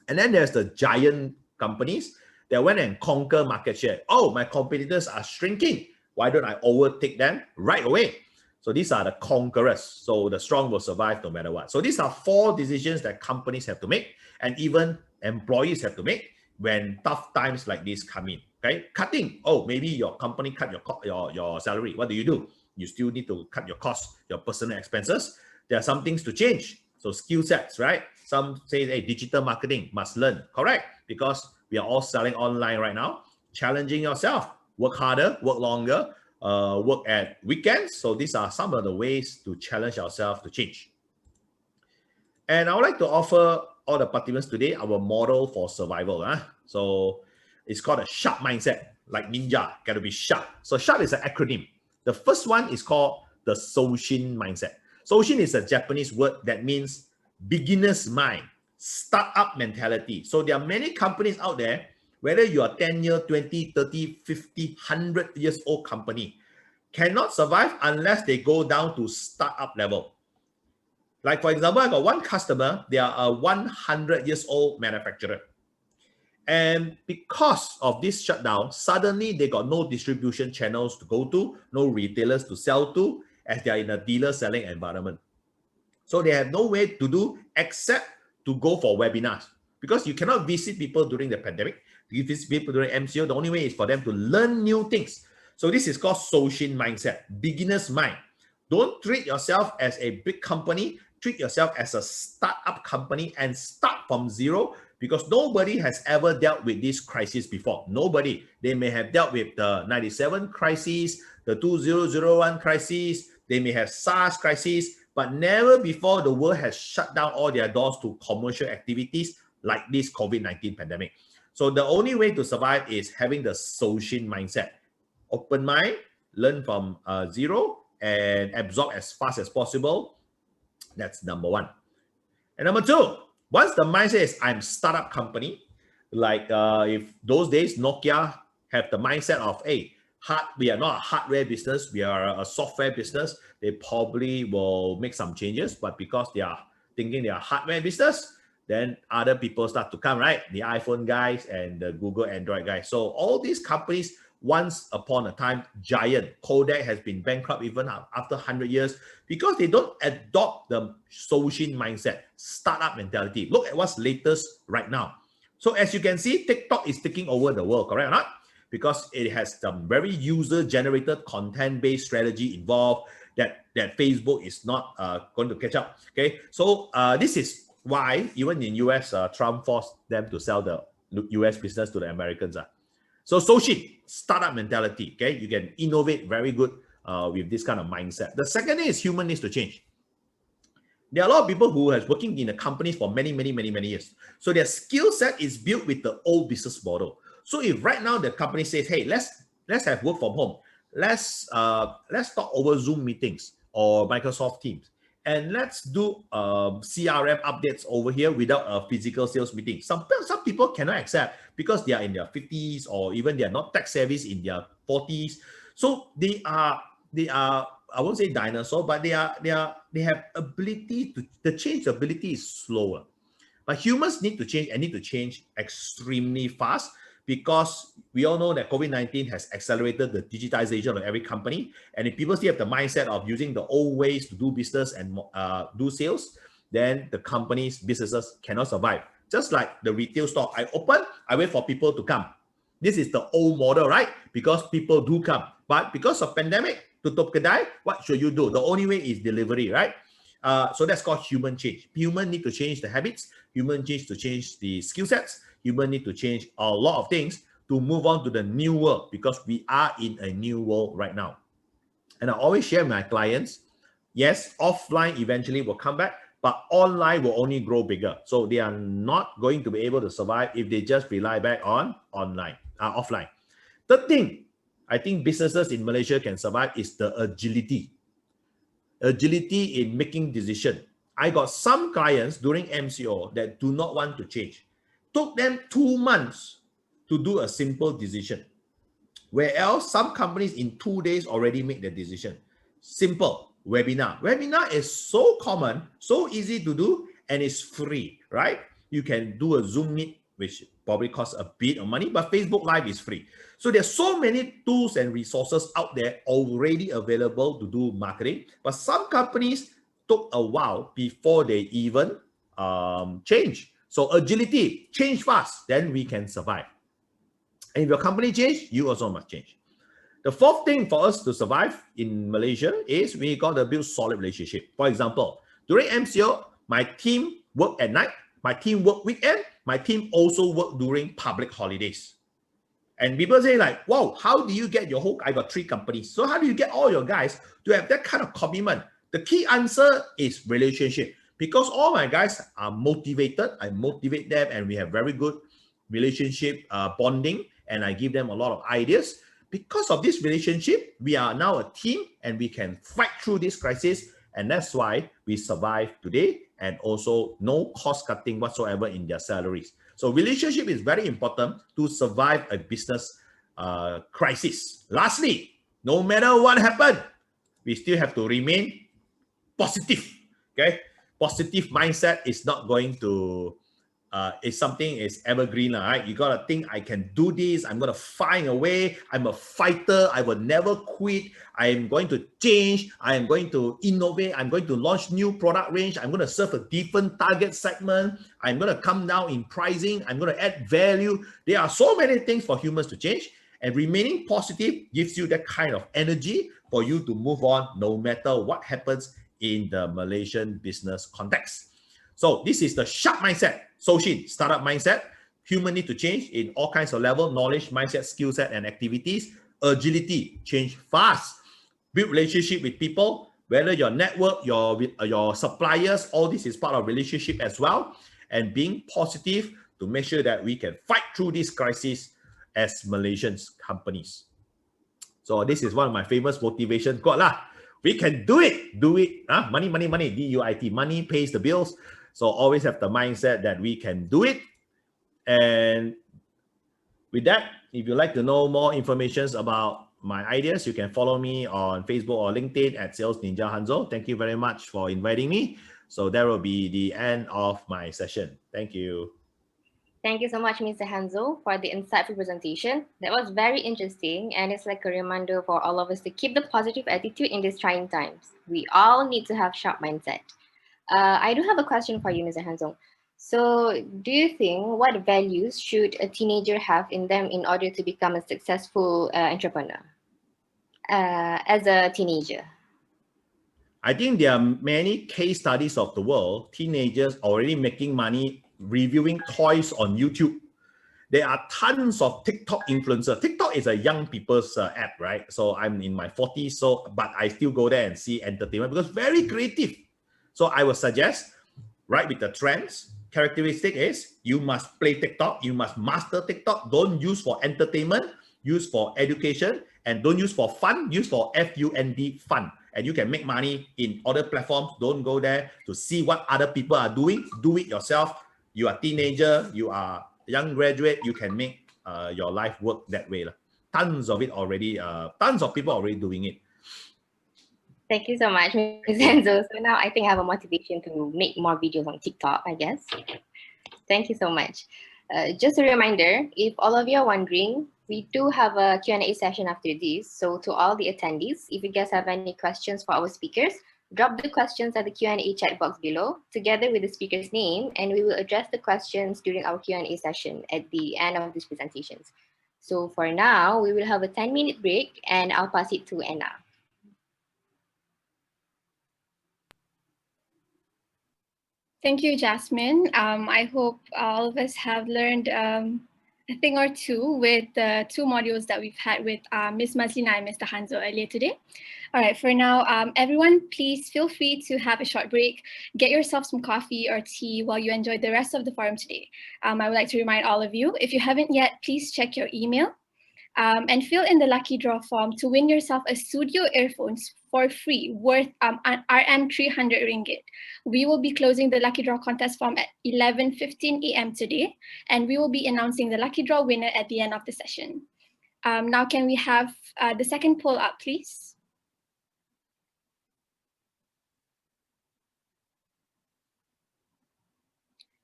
And then there's the giant companies that went and conquer market share. Oh, my competitors are shrinking. Why don't I overtake them right away? So these are the conquerors. So the strong will survive no matter what. So these are 4 decisions that companies have to make, and even employees have to make when tough times like this come in. Okay, cutting. Oh, maybe your company cut your salary. What do? You still need to cut your costs, your personal expenses. There are some things to change. So skill sets, right? Some say, hey, digital marketing must learn. Correct, because we are all selling online right now. Challenging yourself. Work harder, work longer. Work at weekends. So these are some of the ways to challenge ourselves to change. And I would like to offer all the participants today our model for survival. So it's called a sharp mindset, like ninja, got to be sharp. So sharp is an acronym. The first one is called the Soushin mindset. Soushin is a Japanese word that means beginner's mind, startup mentality. So there are many companies out there, whether you are 10 years, 20, 30, 50, 100 years old company, cannot survive unless they go down to startup level. Like for example, I got one customer, they are a 100 years old manufacturer. And because of this shutdown, suddenly they got no distribution channels to go to, no retailers to sell to, as they are in a dealer selling environment. So they have no way to do except to go for webinars, because you cannot visit people during the pandemic. You visit people during MCO, the only way is for them to learn new things. So this is called Soushin mindset, beginner's mind. Don't treat yourself as a big company, treat yourself as a startup company and start from zero, because nobody has ever dealt with this crisis before. Nobody. They may have dealt with the 97 crisis, the 2001 crisis, they may have SARS crisis, but never before the world has shut down all their doors to commercial activities like this COVID-19 pandemic. So the only way to survive is having the Soushin mindset. Open mind, learn from zero, and absorb as fast as possible. That's number 1. And number 2, once the mindset is I'm startup company, like if those days Nokia have the mindset of, hey, we are not a hardware business, we are a software business, they probably will make some changes, but because they are thinking they are hardware business, then other people start to come, right? The iPhone guys and the Google Android guys. So all these companies, once upon a time, giant. Kodak has been bankrupt even after 100 years because they don't adopt the Soushin mindset, startup mentality. Look at what's latest right now. So as you can see, TikTok is taking over the world, correct or not? Because it has some very user-generated content-based strategy involved that Facebook is not going to catch up. Okay, so this is why even in US, Trump forced them to sell the US business to the Americans. So Soushin, startup mentality, okay? You can innovate very good with this kind of mindset. The second thing is human needs to change. There are a lot of people who has working in a company for many years. So their skill set is built with the old business model. So if right now the company says, hey, let's have work from home, let's talk over Zoom meetings or Microsoft Teams, and let's do CRM updates over here without a physical sales meeting. Some people cannot accept because they are in their 50s, or even they are not tech savvy in their 40s. So they are, I won't say dinosaur, but they have ability to, the change ability is slower. But humans need to change, and need to change extremely fast, because we all know that COVID-19 has accelerated the digitization of every company. And if people still have the mindset of using the old ways to do business and do sales, then the company's businesses cannot survive. Just like the retail store, I open, I wait for people to come. This is the old model, right? Because people do come. But because of pandemic, tutup kedai, what should you do? The only way is delivery, right? So that's called human change. Human need to change the habits. Human needs to change the skill sets. Human need to change a lot of things to move on to the new world, because we are in a new world right now. And I always share with my clients, yes, offline eventually will come back, but online will only grow bigger. So they are not going to be able to survive if they just rely back on offline. Third thing, I think businesses in Malaysia can survive is the agility. Agility in making decisions. I got some clients during MCO that do not want to change. Took them 2 months to do a simple decision. Where else, some companies in 2 days already make the decision. Simple, webinar. Webinar is so common, so easy to do, and it's free, right? You can do a Zoom meet, which probably costs a bit of money, but Facebook Live is free. So there's so many tools and resources out there already available to do marketing, but some companies took a while before they even change. So agility, change fast, then we can survive. And if your company change, you also must change. The fourth thing for us to survive in Malaysia is we got to build solid relationship. For example, during MCO, my team work at night, my team work weekend, my team also work during public holidays. And people say like, wow, how do you get your whole, I got 3 companies. So how do you get all your guys to have that kind of commitment? The key answer is relationship. Because all my guys are motivated, I motivate them, and we have very good relationship bonding, and I give them a lot of ideas. Because of this relationship, we are now a team, and we can fight through this crisis, and that's why we survive today, and also no cost cutting whatsoever in their salaries. So relationship is very important to survive a business crisis. Lastly, no matter what happened, we still have to remain positive, okay? Positive mindset is not going to, it's something is evergreen, right? You got to think, I can do this. I'm going to find a way. I'm a fighter. I will never quit. I am going to change. I am going to innovate. I'm going to launch new product range. I'm going to serve a different target segment. I'm going to come down in pricing. I'm going to add value. There are so many things for humans to change, and remaining positive gives you that kind of energy for you to move on no matter what happens in the Malaysian business context. So this is the sharp mindset. Soshin, startup mindset. Human need to change in all kinds of level, knowledge, mindset, skill set, and activities. Agility, change fast. Build relationship with people, whether your network, your suppliers, all this is part of relationship as well. And being positive to make sure that we can fight through this crisis as Malaysian companies. So this is one of my famous motivation quote lah. We can do it. Money, money, money, DUIT. Money pays the bills. So always have the mindset that we can do it. And with that, if you'd like to know more information about my ideas, you can follow me on Facebook or LinkedIn at Sales Ninja Hanzo. Thank you very much for inviting me. So that will be the end of my session. Thank you. Thank you so much, Mr. Hanzo, for the insightful presentation. That was very interesting, and it's like a reminder for all of us to keep the positive attitude in these trying times. We all need to have sharp mindset. I do have a question for you, Mr. Hanzo. So do you think what values should a teenager have in them in order to become a successful entrepreneur as a teenager? I think there are many case studies of the world, teenagers already making money reviewing toys on YouTube. There are tons of TikTok influencers. TikTok is a young people's app, right? So I'm in my 40s, but I still go there and see entertainment because very creative. So I would suggest, right with the trends, characteristic is you must play TikTok, you must master TikTok. Don't use for entertainment, use for education, and don't use for fun, use for F-U-N-D, fun. And you can make money in other platforms. Don't go there to see what other people are doing. Do it yourself. You are a teenager, you are a young graduate, you can make your life work that way. Tons of it already, tons of people already doing it. Thank you so much, Ms. Hanzo. So now I think I have a motivation to make more videos on TikTok, I guess. Thank you so much. Just a reminder, if all of you are wondering, we do have a Q&A session after this. So to all the attendees, if you guys have any questions for our speakers, drop the questions at the Q&A chat box below, together with the speaker's name, and we will address the questions during our Q&A session at the end of these presentations. So for now, we will have a 10-minute break, and I'll pass it to Anna. Thank you, Jasmine. I hope all of us have learned a thing or two with the two modules that we've had with Ms. Mazlina and Mr. Hanzo earlier today. All right, for now, everyone, please feel free to have a short break. Get yourself some coffee or tea while you enjoy the rest of the forum today. I would like to remind all of you, if you haven't yet, please check your email and fill in the lucky draw form to win yourself a studio earphones for free worth RM 300 ringgit. We will be closing the lucky draw contest form at 11:15 a.m. today, and we will be announcing the lucky draw winner at the end of the session. Now, can we have the second poll up, please?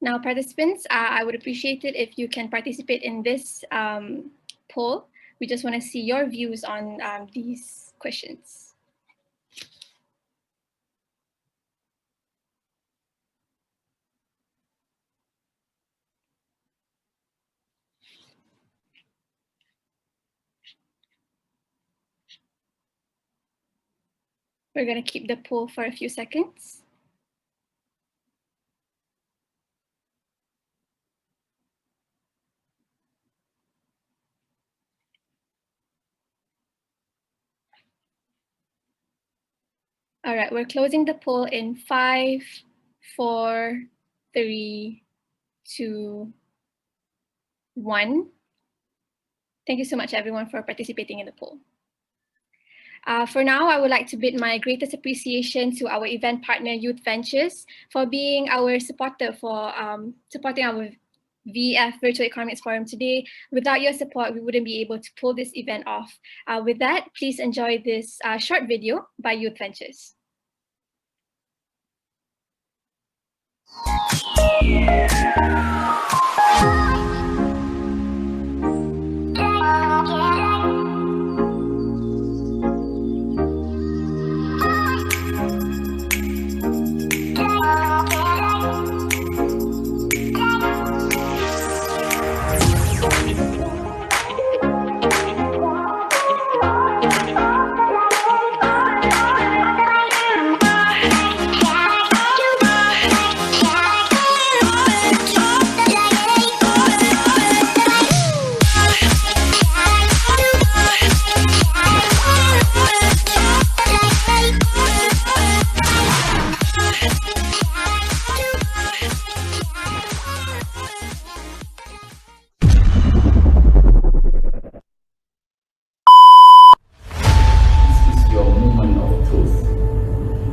Now, participants, I would appreciate it if you can participate in this poll. We just want to see your views on these questions. We're going to keep the poll for a few seconds. All right, we're closing the poll in 5, 4, 3, 2, 1. Thank you so much, everyone, for participating in the poll. For now, I would like to bid my greatest appreciation to our event partner, Youth Ventures, for being our supporter for supporting our VF Virtual Economics Forum today. Without your support, we wouldn't be able to pull this event off. With that, please enjoy this short video by Youth Ventures.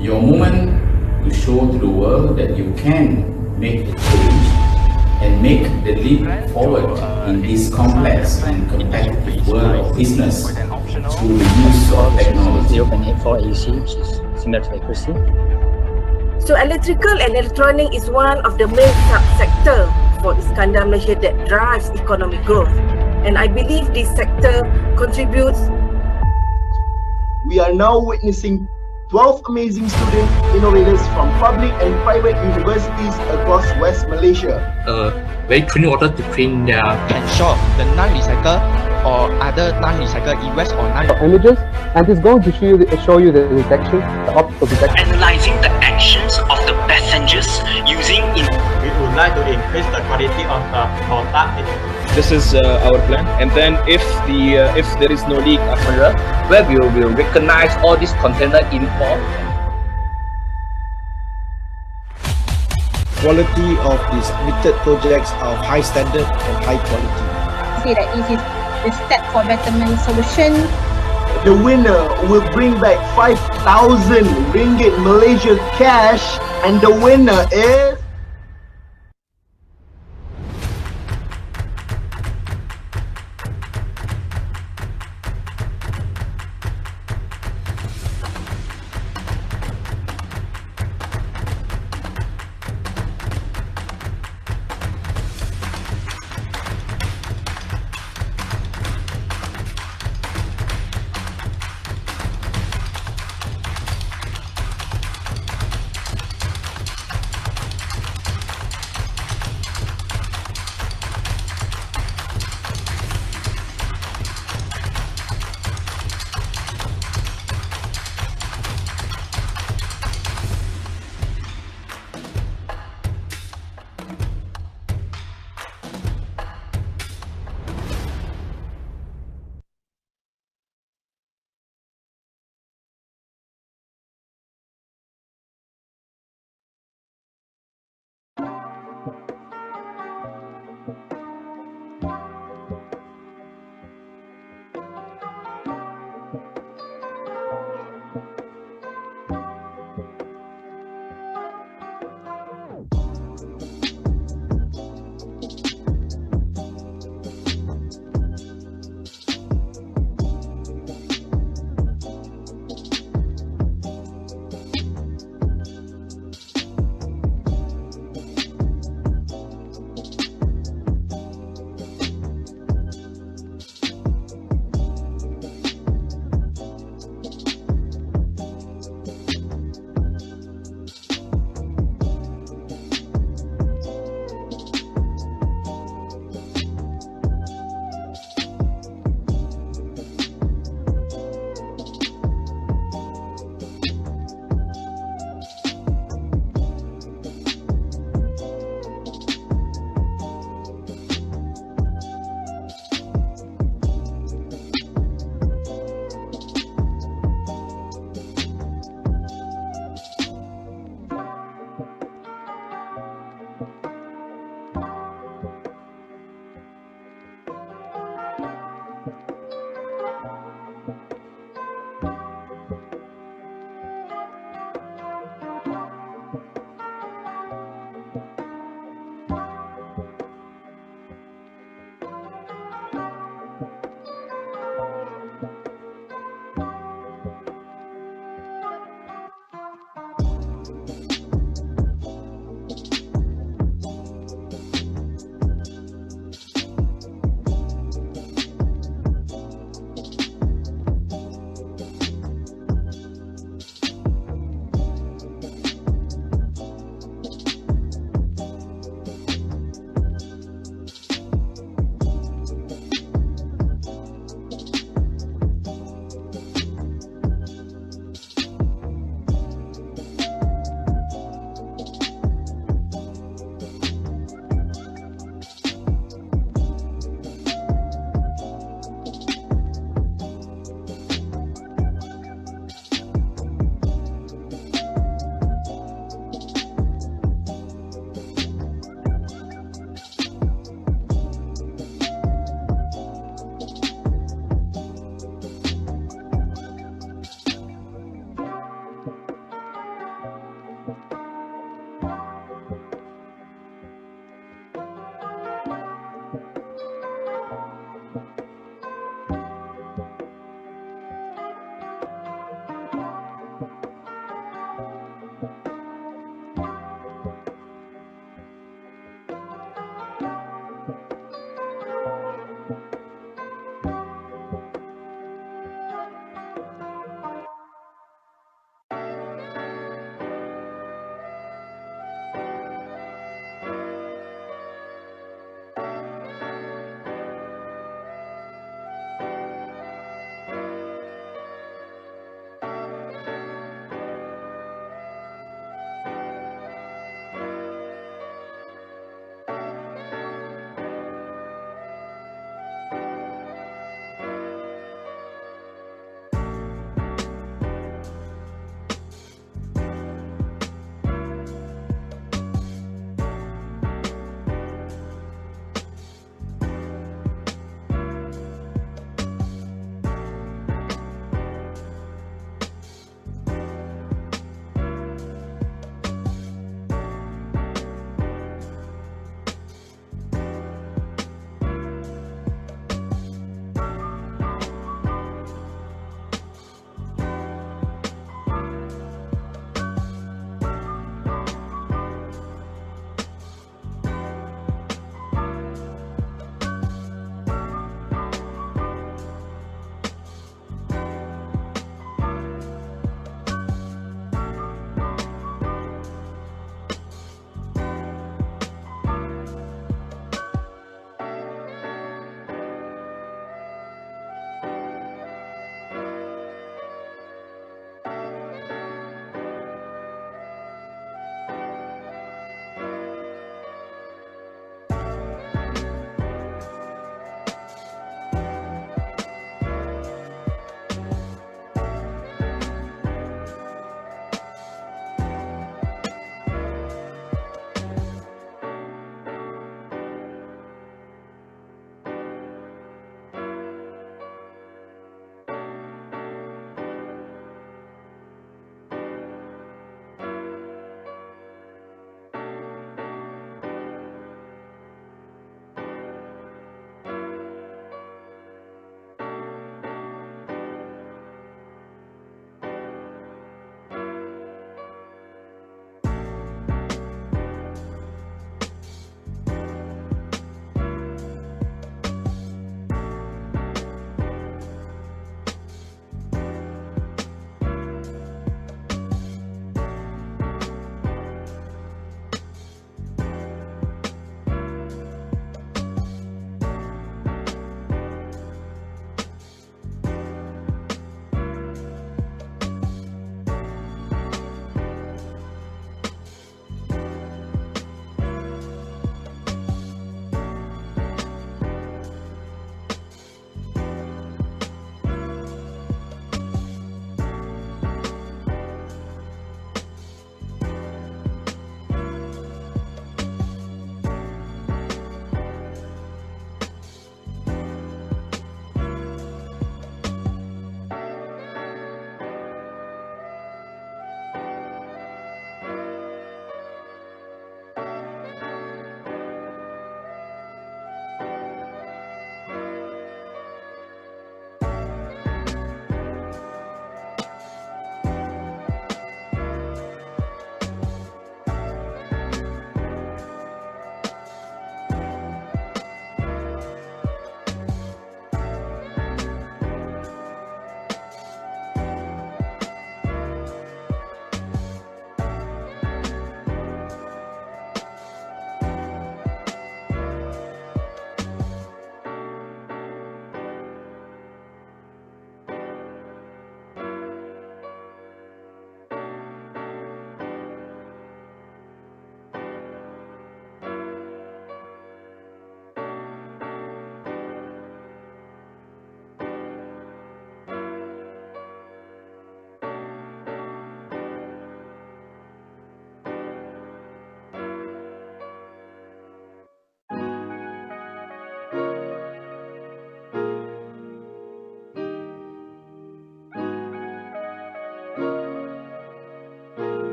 Your moment to show to the world that you can make a change and make the leap forward in this complex and competitive world of business through the use of technology. 0.84 AC, which is similar to accuracy. So electrical and electronic is one of the main sub-sector for Iskandar Malaysia that drives economic growth. And I believe this sector contributes. We are now witnessing 12 amazing student innovators from public and private universities across West Malaysia. Very clean water to clean their ensure the non-recycle or other non-recycle e-waste or images, and it's going to show you the detection, the optical detection. Analyzing the actions of the passengers using we would like to increase the quality of the product. This is our plan, and then if there is no leak after, where we will recognize all these container import. Quality of the submitted projects are of high standard and high quality. Say that this is the Step for Betterment solution. The winner will bring back 5,000 ringgit Malaysia cash, and the winner is...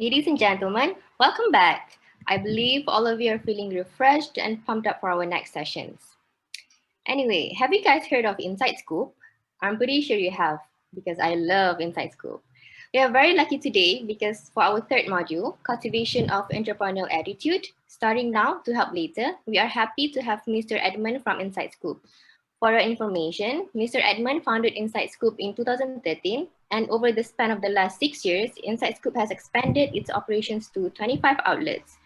Ladies and gentlemen, welcome back. I believe all of you are feeling refreshed and pumped up for our next sessions. Anyway, have you guys heard of Inside Scoop? I'm pretty sure you have, because I love Inside Scoop. We are very lucky today because for our third module, Cultivation of Entrepreneurial Attitude, starting now to help later, we are happy to have Mr. Edmund from Inside Scoop. For your information, Mr. Edmund founded Inside Scoop in 2013, and over the span of the last 6 years, Inside Scoop has expanded its operations to 25 outlets.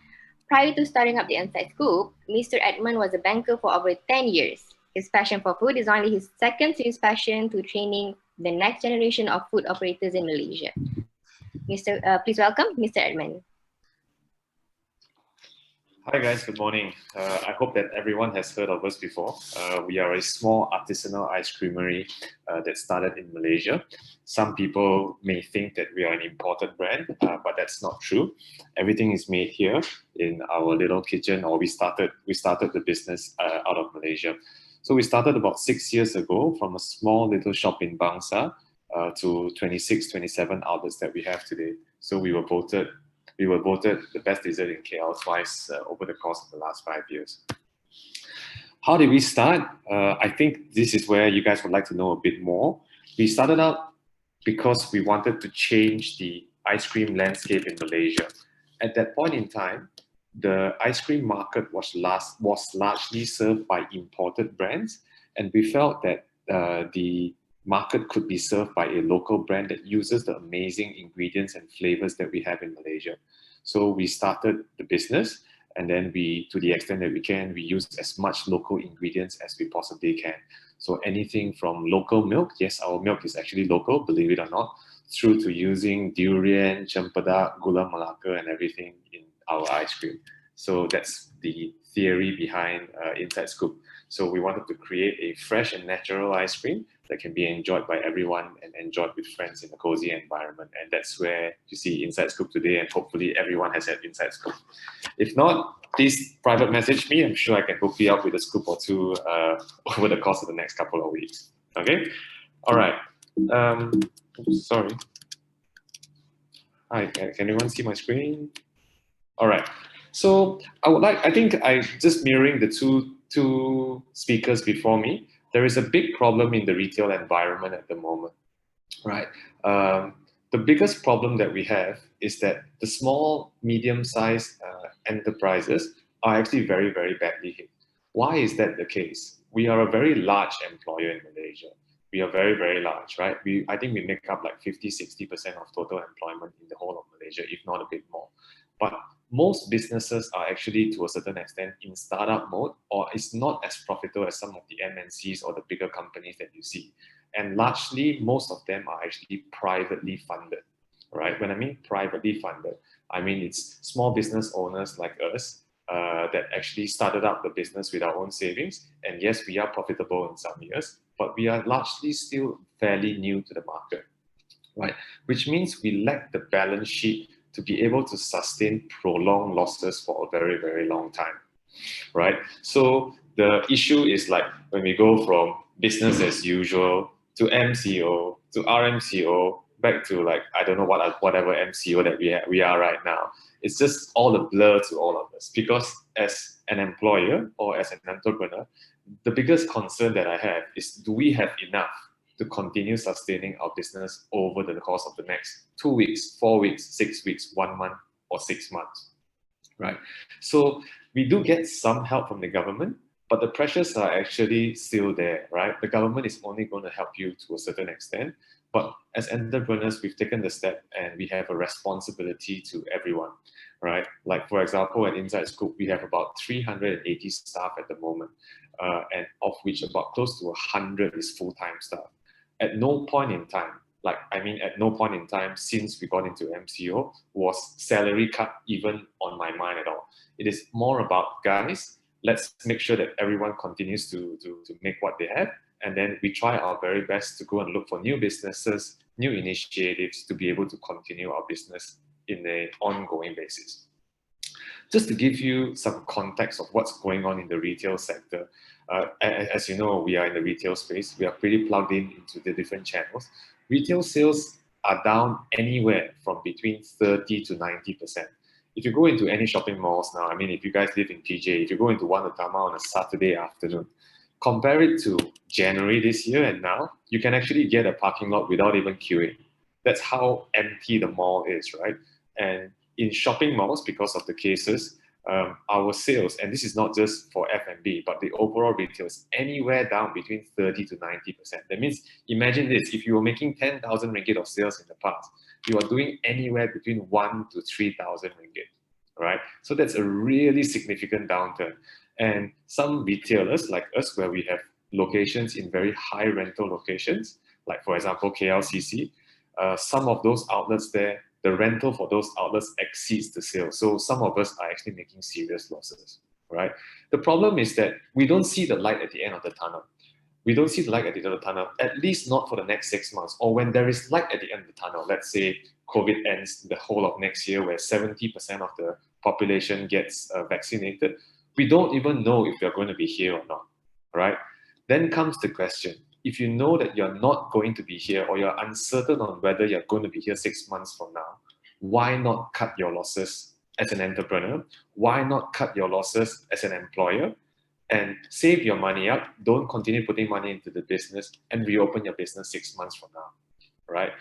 Prior to starting up the Inside Scoop, Mr. Edmund was a banker for over 10 years. His passion for food is only his second to his passion to training the next generation of food operators in Malaysia. Please welcome Mr. Edmund. Hi guys, good morning. I hope that everyone has heard of us before. We are a small artisanal ice creamery that started in Malaysia. Some people may think that we are an imported brand, but that's not true. Everything is made here in our little kitchen, or we started the business out of Malaysia. So we started about 6 years ago from a small little shop in Bangsa to 26, 27 outlets that we have today. So we were voted the best dessert in KL twice over the course of the last 5 years. How did we start? I think this is where you guys would like to know a bit more. We started out because we wanted to change the ice cream landscape in Malaysia. At that point in time, the ice cream market was largely served by imported brands, and we felt that the market could be served by a local brand that uses the amazing ingredients and flavors that we have in Malaysia. So we started the business, and then to the extent that we can, we use as much local ingredients as we possibly can. So anything from local milk, yes, our milk is actually local, believe it or not, through to using durian, cempedak, gula melaka, and everything in our ice cream. So that's the theory behind Inside Scoop. So we wanted to create a fresh and natural ice cream that can be enjoyed by everyone and enjoyed with friends in a cozy environment. And that's where you see Inside Scoop today, and hopefully everyone has had Inside Scoop. If not, please private message me. I'm sure I can hook you up with a scoop or two over the course of the next couple of weeks. Okay? All right. Oops, sorry. Hi, can anyone see my screen? All right. So I think just mirroring the two speakers before me, there is a big problem in the retail environment at the moment, right? The biggest problem that we have is that the small, medium-sized enterprises are actually very, very badly hit. Why is that the case? We are a very large employer in Malaysia. We are very, very large, right? I think we make up like 50-60% of total employment in the whole of Malaysia, if not a bit more. But most businesses are actually, to a certain extent, in startup mode, or it's not as profitable as some of the MNCs or the bigger companies that you see. And largely, most of them are actually privately funded, right? When I mean privately funded, I mean it's small business owners like us that actually started up the business with our own savings. And yes, we are profitable in some years, but we are largely still fairly new to the market, right? Which means we lack the balance sheet to be able to sustain prolonged losses for a very, very long time, right? So the issue is like when we go from business as usual to MCO to RMCO back to like, I don't know whatever MCO that we are right now. It's just all a blur to all of us, because as an employer or as an entrepreneur, the biggest concern that I have is, do we have enough to continue sustaining our business over the course of the next 2 weeks, 4 weeks, 6 weeks, 1 month, or 6 months, right? So we do get some help from the government, but the pressures are actually still there, right? The government is only going to help you to a certain extent, but as entrepreneurs, we've taken the step and we have a responsibility to everyone, right? Like for example, at Inside Scoop, we have about 380 staff at the moment, and of which about close to 100 is full-time staff. At no point in time, at no point in time since we got into MCO was salary cut even on my mind at all. It is more about, guys, let's make sure that everyone continues to make what they have, and then we try our very best to go and look for new businesses, new initiatives to be able to continue our business in an ongoing basis. Just to give you some context of what's going on in the retail sector, as you know, we are in the retail space. We are pretty plugged into the different channels. Retail sales are down anywhere from between 30 to 90%. If you go into any shopping malls now, I mean, if you guys live in PJ, if you go into One Utama on a Saturday afternoon, compare it to January this year and now, you can actually get a parking lot without even queuing. That's how empty the mall is, right? And in shopping malls, because of the cases, our sales, and this is not just for F&B, but the overall retail is anywhere down between 30 to 90%. That means, imagine this, if you were making 10,000 ringgit of sales in the past, you are doing anywhere between 1 to 3,000 ringgit, right? So that's a really significant downturn. And some retailers like us, where we have locations in very high rental locations, like for example, KLCC, some of those outlets there, the rental for those outlets exceeds the sales. So some of us are actually making serious losses, right? The problem is that we don't see the light at the end of the tunnel. We don't see the light at the end of the tunnel, at least not for the next 6 months. Or when there is light at the end of the tunnel, let's say COVID ends the whole of next year, where 70% of the population gets vaccinated, we don't even know if we're going to be here or not, right? Then comes the question, if you know that you're not going to be here, or you're uncertain on whether you're going to be here 6 months from now, why not cut your losses as an entrepreneur? Why not cut your losses as an employer and save your money up? Don't continue putting money into the business and reopen your business 6 months from now, right?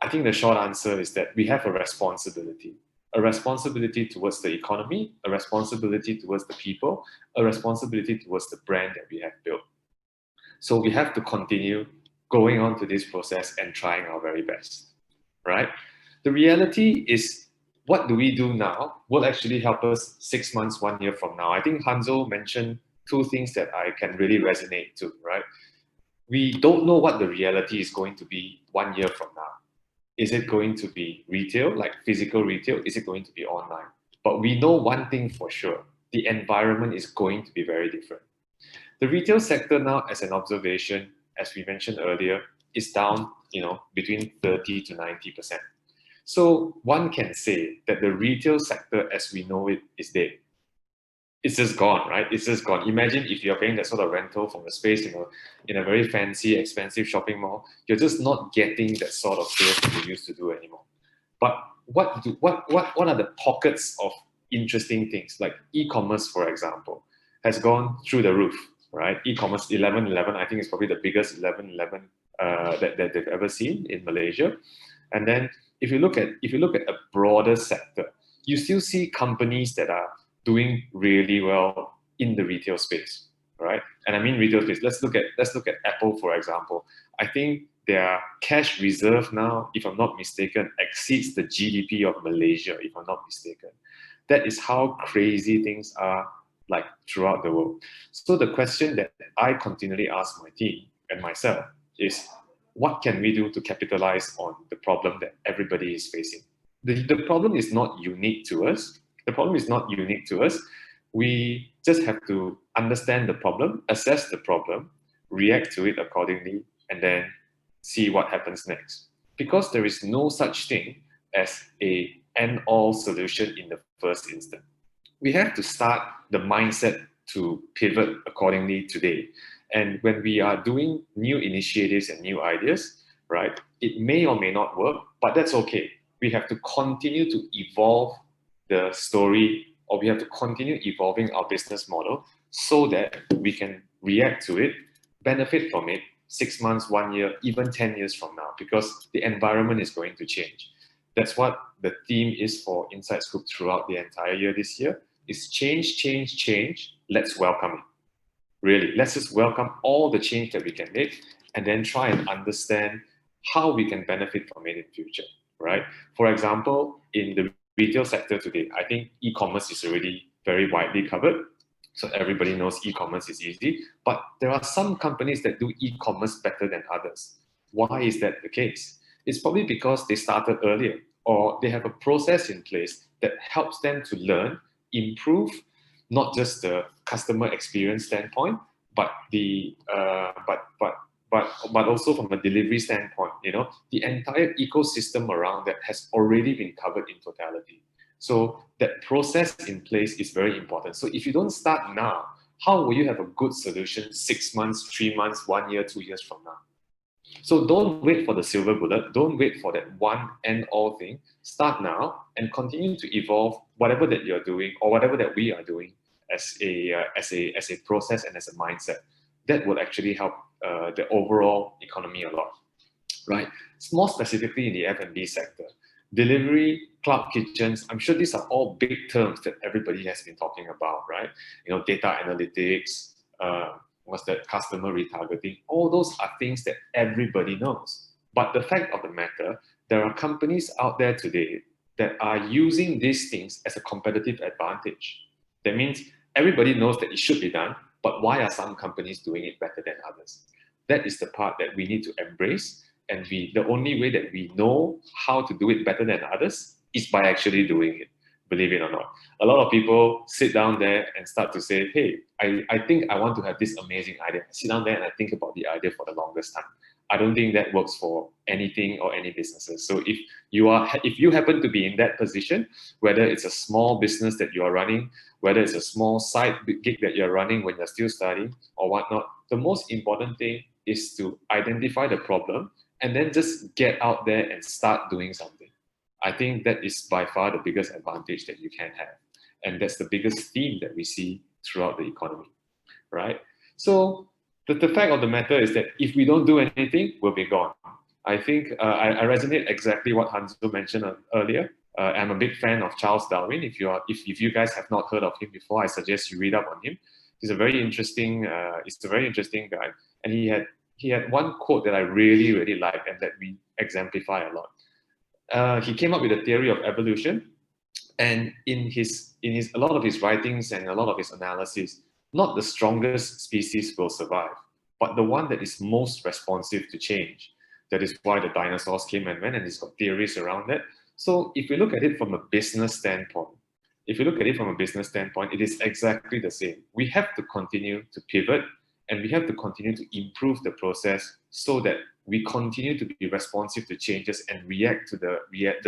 I think the short answer is that we have a responsibility towards the economy, a responsibility towards the people, a responsibility towards the brand that we have built. So we have to continue going on to this process and trying our very best, right? The reality is, what do we do now will actually help us 6 months, 1 year from now. I think Hanzo mentioned two things that I can really resonate to, right? We don't know what the reality is going to be 1 year from now. Is it going to be retail, like physical retail? Is it going to be online? But we know one thing for sure, the environment is going to be very different. The retail sector now, as an observation, as we mentioned earlier, is down, between 30 to 90%. So one can say that the retail sector as we know it is dead. It's just gone, right? It's just gone. Imagine if you're paying that sort of rental from a space, in a very fancy, expensive shopping mall, you're just not getting that sort of sales that you used to do anymore. But what are the pockets of interesting things? Like e-commerce, for example, has gone through the roof, right? E-commerce 11/11, I think it's probably the biggest 11/11 that they've ever seen in Malaysia. And then if you look at a broader sector, you still see companies that are doing really well in the retail space, right? And I mean retail space. Let's look at Apple, for example. I think their cash reserve now, if I'm not mistaken, exceeds the GDP of Malaysia, if I'm not mistaken. That is how crazy things are like throughout the world. So the question that I continually ask my team and myself is, what can we do to capitalize on the problem that everybody is facing? The problem is not unique to us. The problem is not unique to us. We just have to understand the problem, assess the problem, react to it accordingly, and then see what happens next. Because there is no such thing as an end-all solution in the first instance. We have to start the mindset to pivot accordingly today. And when we are doing new initiatives and new ideas, right, it may or may not work, but that's okay. We have to continue to evolve the story, or we have to continue evolving our business model so that we can react to it, benefit from it 6 months, 1 year, even 10 years from now, because the environment is going to change. That's what the theme is for Inside Scoop throughout the entire year this year, is change, change, change. Let's welcome it. Really, let's just welcome all the change that we can make and then try and understand how we can benefit from it in future, right? For example, in the retail sector today, I think e-commerce is already very widely covered. So everybody knows e-commerce is easy, but there are some companies that do e-commerce better than others. Why is that the case? It's probably because they started earlier, or they have a process in place that helps them to learn, improve, not just the customer experience standpoint, but the but also from a delivery standpoint. The entire ecosystem around that has already been covered in totality. So that process in place is very important. So if you don't start now, how will you have a good solution 6 months, 3 months, 1 year, 2 years from now? So don't wait for the silver bullet. Don't wait for that one and all thing. Start now and continue to evolve whatever that you're doing or whatever that we are doing as a process and as a mindset. That will actually help the overall economy a lot, right? More specifically in the F&B sector, delivery, cloud kitchens. I'm sure these are all big terms that everybody has been talking about, right? You know, data analytics. What's that, customer retargeting? All those are things that everybody knows. But the fact of the matter, there are companies out there today that are using these things as a competitive advantage. That means everybody knows that it should be done, but why are some companies doing it better than others? That is the part that we need to embrace. And the only way that we know how to do it better than others is by actually doing it. Believe it or not. A lot of people sit down there and start to say, hey, I think I want to have this amazing idea. I sit down there and I think about the idea for the longest time. I don't think that works for anything or any businesses. So if you happen to be in that position, whether it's a small business that you are running, whether it's a small side gig that you're running when you're still studying or whatnot, the most important thing is to identify the problem and then just get out there and start doing something. I think that is by far the biggest advantage that you can have. And that's the biggest theme that we see throughout the economy, right? So the fact of the matter is that if we don't do anything, we'll be gone. I think I resonate exactly what Hanzo mentioned earlier. I'm a big fan of Charles Darwin. If you guys have not heard of him before, I suggest you read up on him. He's a very interesting guy. And he had one quote that I really, really like and that we exemplify a lot. He came up with a theory of evolution, and in a lot of his writings and a lot of his analysis, not the strongest species will survive, but the one that is most responsive to change. That is why the dinosaurs came and went, and he's got theories around that. So if we look at it from a business standpoint, it is exactly the same. We have to continue to pivot, and we have to continue to improve the process so that we continue to be responsive to changes and react to the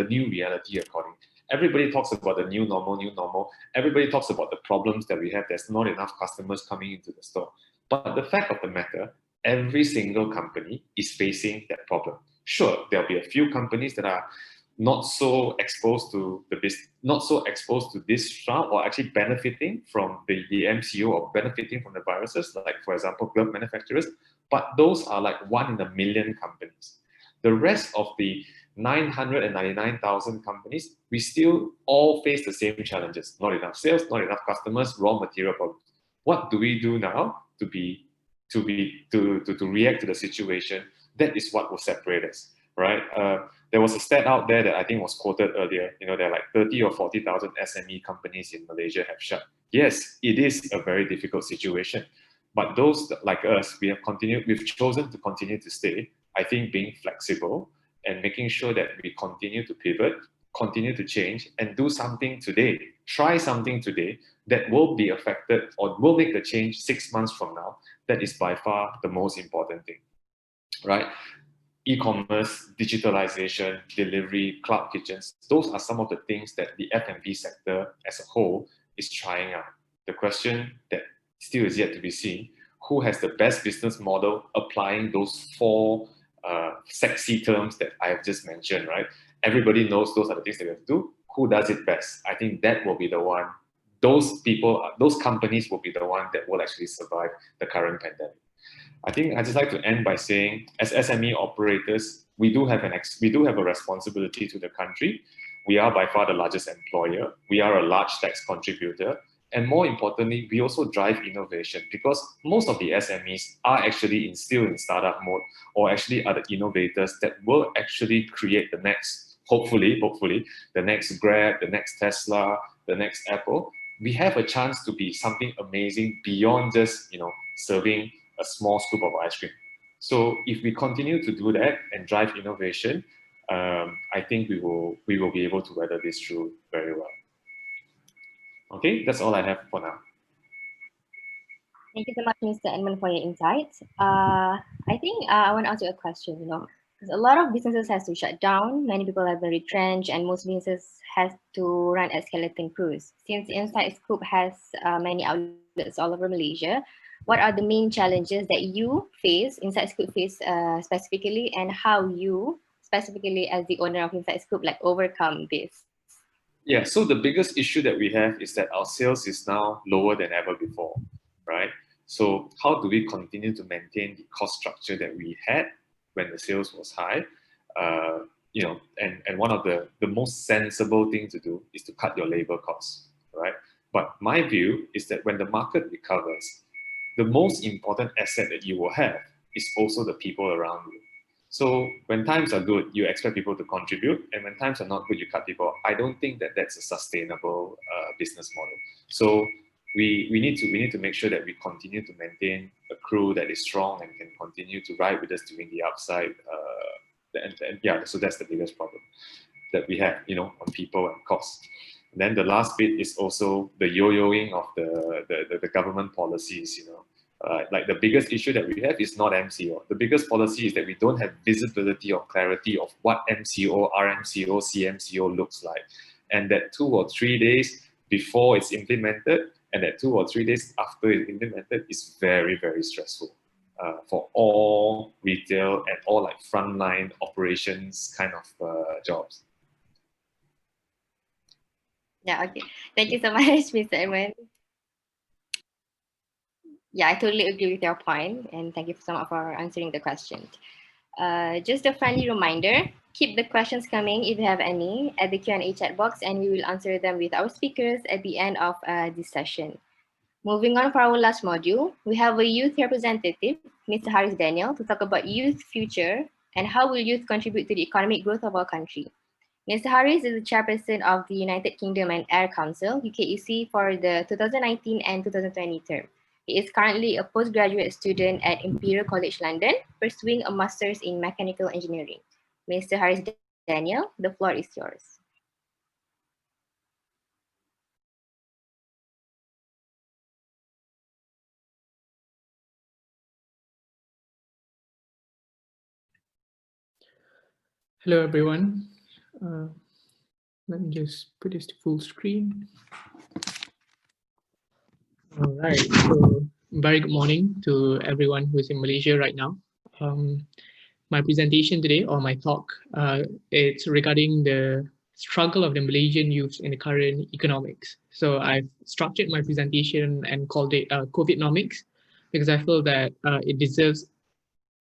new reality accordingly. Everybody talks about the new normal. Everybody talks about the problems that we have. There's not enough customers coming into the store. But the fact of the matter, every single company is facing that problem. Sure, there'll be a few companies that are not so exposed to this route, or actually benefiting from the MCO or benefiting from the viruses, like for example, glove manufacturers. But those are like 1 in a million companies. The rest of the 999,000 companies, we still all face the same challenges. Not enough sales, not enough customers, raw material problems. What do we do now to react to the situation? That is what will separate us, right? There was a stat out there that I think was quoted earlier. You know, there are like 30 or 40,000 SME companies in Malaysia have shut. Yes, it is a very difficult situation. But those like us, we've chosen to continue to stay. I think being flexible and making sure that we continue to pivot, continue to change, and do something today. Try something today that will be affected or will make the change 6 months from now. That is by far the most important thing, right? E-commerce, digitalization, delivery, cloud kitchens, those are some of the things that the F&B sector as a whole is trying out. The question that still is yet to be seen, who has the best business model applying those 4 sexy terms that I have just mentioned, right? Everybody knows those are the things that we have to do. Who does it best? I think that will be the one. Those companies will be the one that will actually survive the current pandemic. I think I'd just like to end by saying, as SME operators, we do have a responsibility to the country. We are by far the largest employer. We are a large tax contributor. And more importantly, we also drive innovation, because most of the SMEs are actually still in startup mode, or actually are the innovators that will actually create the next, hopefully, the next Grab, the next Tesla, the next Apple. We have a chance to be something amazing beyond just, serving a small scoop of ice cream. So if we continue to do that and drive innovation, I think we will be able to weather this through very well. Okay, that's all I have for now. Thank you so much, Mr. Edmund, for your insights. I think I want to ask you a question, because a lot of businesses has to shut down, many people have been retrenched, and most businesses has to run at skeleton crews. Since Inside Scoop has many outlets all over Malaysia, what are the main challenges that you face, Inside Scoop face specifically, and how you specifically as the owner of Inside Scoop like overcome this? Yeah, so the biggest issue that we have is that our sales is now lower than ever before, right? So how do we continue to maintain the cost structure that we had when the sales was high? And one of the most sensible thing to do is to cut your labor costs, right? But my view is that when the market recovers, the most important asset that you will have is also the people around you. So when times are good, you expect people to contribute, and when times are not good, you cut people. I don't think that that's a sustainable business model. So we need to make sure that we continue to maintain a crew that is strong and can continue to ride with us during the upside. So that's the biggest problem that we have, on people and costs. And then the last bit is also the yo-yoing of the government policies, like the biggest issue that we have is not MCO. The biggest policy is that we don't have visibility or clarity of what MCO, RMCO, CMCO looks like. And that 2 or 3 days before it's implemented and that 2 or 3 days after it's implemented is very, very stressful for all retail and all like frontline operations kind of jobs. Yeah, okay. Thank you so much, Mr. Edmund. Yeah, I totally agree with your point, and thank you so much for answering the question. Just a friendly reminder, keep the questions coming if you have any at the Q&A chat box, and we will answer them with our speakers at the end of this session. Moving on for our last module, we have a youth representative, Mr. Haris Danial, to talk about youth future and how will youth contribute to the economic growth of our country. Mr. Haris is the chairperson of the United Kingdom and Air Council, UKEC, for the 2019 and 2020 term. He is currently a postgraduate student at Imperial College London, pursuing a master's in mechanical engineering. Mr. Haris Danial, the floor is yours. Hello, everyone. Let me just put this to full screen. All right, so very good morning to everyone who is in Malaysia right now. My presentation today, or my talk, it's regarding the struggle of the Malaysian youth in the current economics. So I've structured my presentation and called it COVID-nomics because I feel that it deserves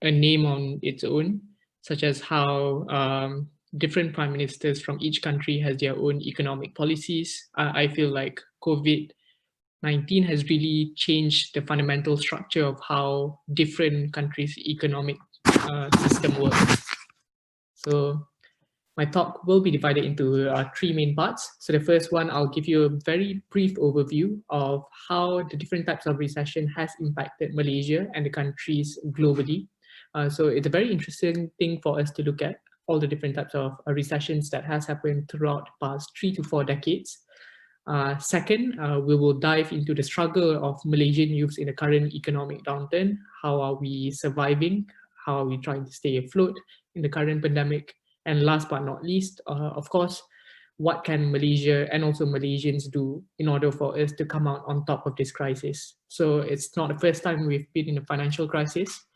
a name on its own, such as how different prime ministers from each country has their own economic policies. I feel like COVID-19 has really changed the fundamental structure of how different countries' economic system works. So my talk will be divided into 3 main parts. So the first one, I'll give you a very brief overview of how the different types of recession has impacted Malaysia and the countries globally. So it's a very interesting thing for us to look at all the different types of recessions that has happened throughout the past 3 to 4 decades. Second, we will dive into the struggle of Malaysian youths in the current economic downturn. How are we surviving? How are we trying to stay afloat in the current pandemic? And last but not least, of course, what can Malaysia and also Malaysians do in order for us to come out on top of this crisis? So it's not the first time we've been in a financial crisis.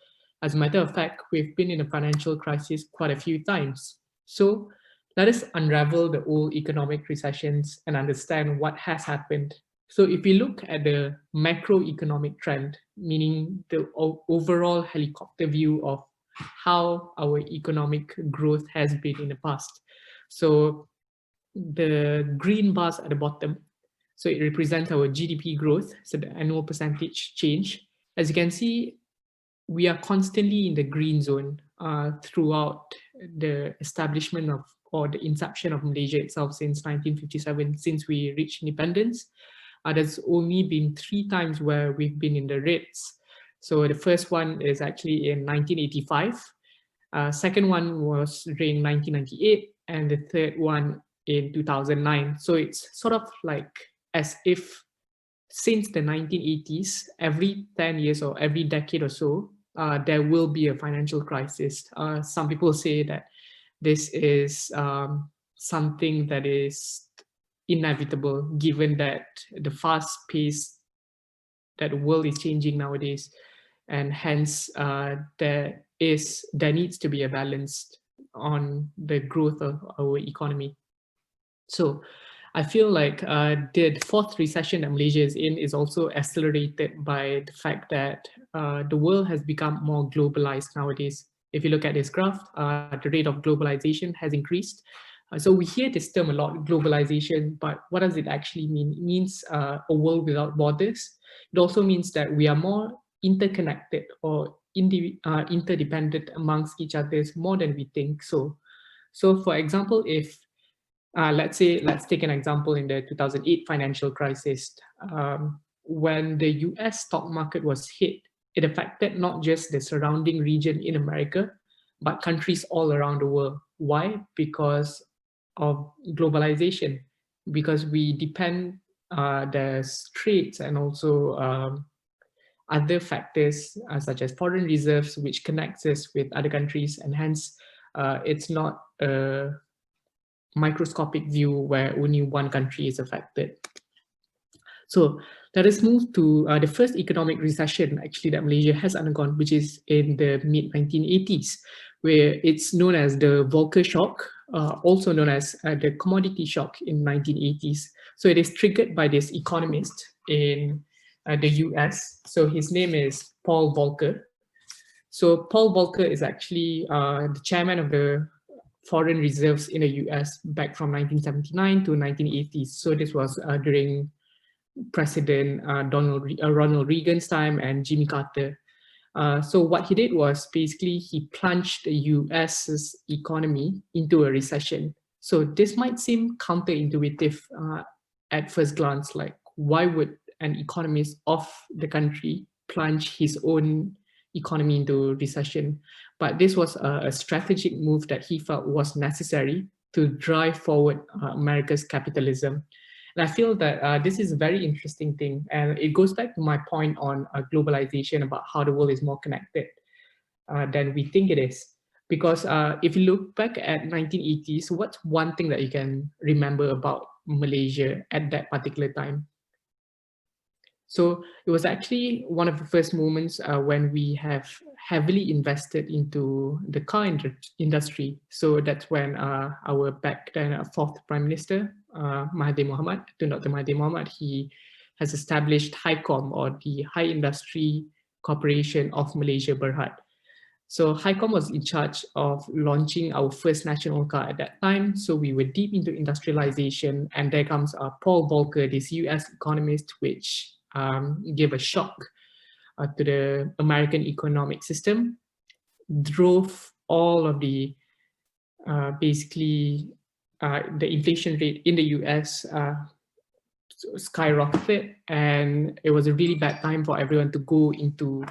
As a matter of fact, we've been in a financial crisis quite a few times. So let us unravel the old economic recessions and understand what has happened. So if we look at the macroeconomic trend, meaning the overall helicopter view of how our economic growth has been in the past. So the green bars at the bottom, so it represents our GDP growth, so the annual percentage change. As you can see, we are constantly in the green zone throughout the establishment of or the inception of Malaysia itself since 1957, since we reached independence. There's only been 3 times where we've been in the reds. So the first one is actually in 1985. Second one was during 1998, and the third one in 2009. So it's sort of like as if since the 1980s, every 10 years or every decade or so, there will be a financial crisis. Some people say that this is something that is inevitable, given that the fast-paced that the world is changing nowadays, and hence there needs to be a balance on the growth of our economy. So I feel like the fourth recession that Malaysia is in is also accelerated by the fact that the world has become more globalized nowadays. If you look at this graph, the rate of globalization has increased. So we hear this term a lot, globalization, but what does it actually mean? It means a world without borders. It also means that we are more interconnected or interdependent amongst each other more than we think so. So for example, if let's take an example in the 2008 financial crisis. When the US stock market was hit, it affected not just the surrounding region in America, but countries all around the world. Why? Because of globalization, because we depend there's trades and also other factors such as foreign reserves, which connects us with other countries, and hence it's not a microscopic view where only one country is affected. So let us move to the first economic recession actually that Malaysia has undergone, which is in the mid-1980s, where it's known as the Volcker shock, also known as the commodity shock in 1980s. So it is triggered by this economist in the US. So his name is Paul Volcker. So Paul Volcker is actually the chairman of the foreign reserves in the US back from 1979 to 1980s. So this was during President Ronald Reagan's time and Jimmy Carter. So what he did was basically he plunged the US's economy into a recession. So this might seem counterintuitive at first glance, like why would an economist of the country plunge his own economy into recession? But this was a strategic move that he felt was necessary to drive forward America's capitalism. And I feel that this is a very interesting thing. And it goes back to my point on globalization, about how the world is more connected than we think it is. Because if you look back at 1980s, what's one thing that you can remember about Malaysia at that particular time? So it was actually one of the first moments when we have heavily invested into the car industry. So that's when our back then fourth Prime Minister, Dr. Mahathir Mohamad, he has established HICOM, or the High Industry Corporation of Malaysia Berhad. So HICOM was in charge of launching our first national car at that time. So we were deep into industrialization, and there comes Paul Volcker, this US economist, which gave a shock to the American economic system, drove all of the basically the inflation rate in the US skyrocketed, and it was a really bad time for everyone to go into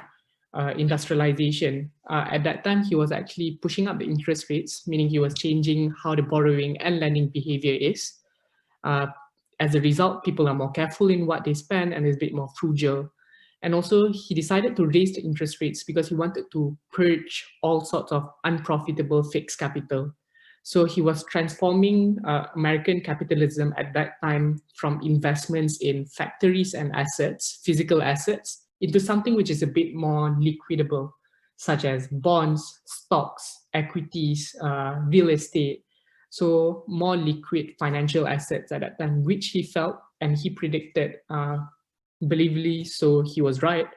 industrialization. At that time, he was actually pushing up the interest rates, meaning he was changing how the borrowing and lending behavior is. As a result, people are more careful in what they spend and is a bit more frugal. And also, he decided to raise the interest rates because he wanted to purge all sorts of unprofitable fixed capital. So he was transforming American capitalism at that time from investments in factories and assets, physical assets, into something which is a bit more liquidable, such as bonds, stocks, equities, real estate. So more liquid financial assets at that time, which he felt and he predicted, believably, so he was right,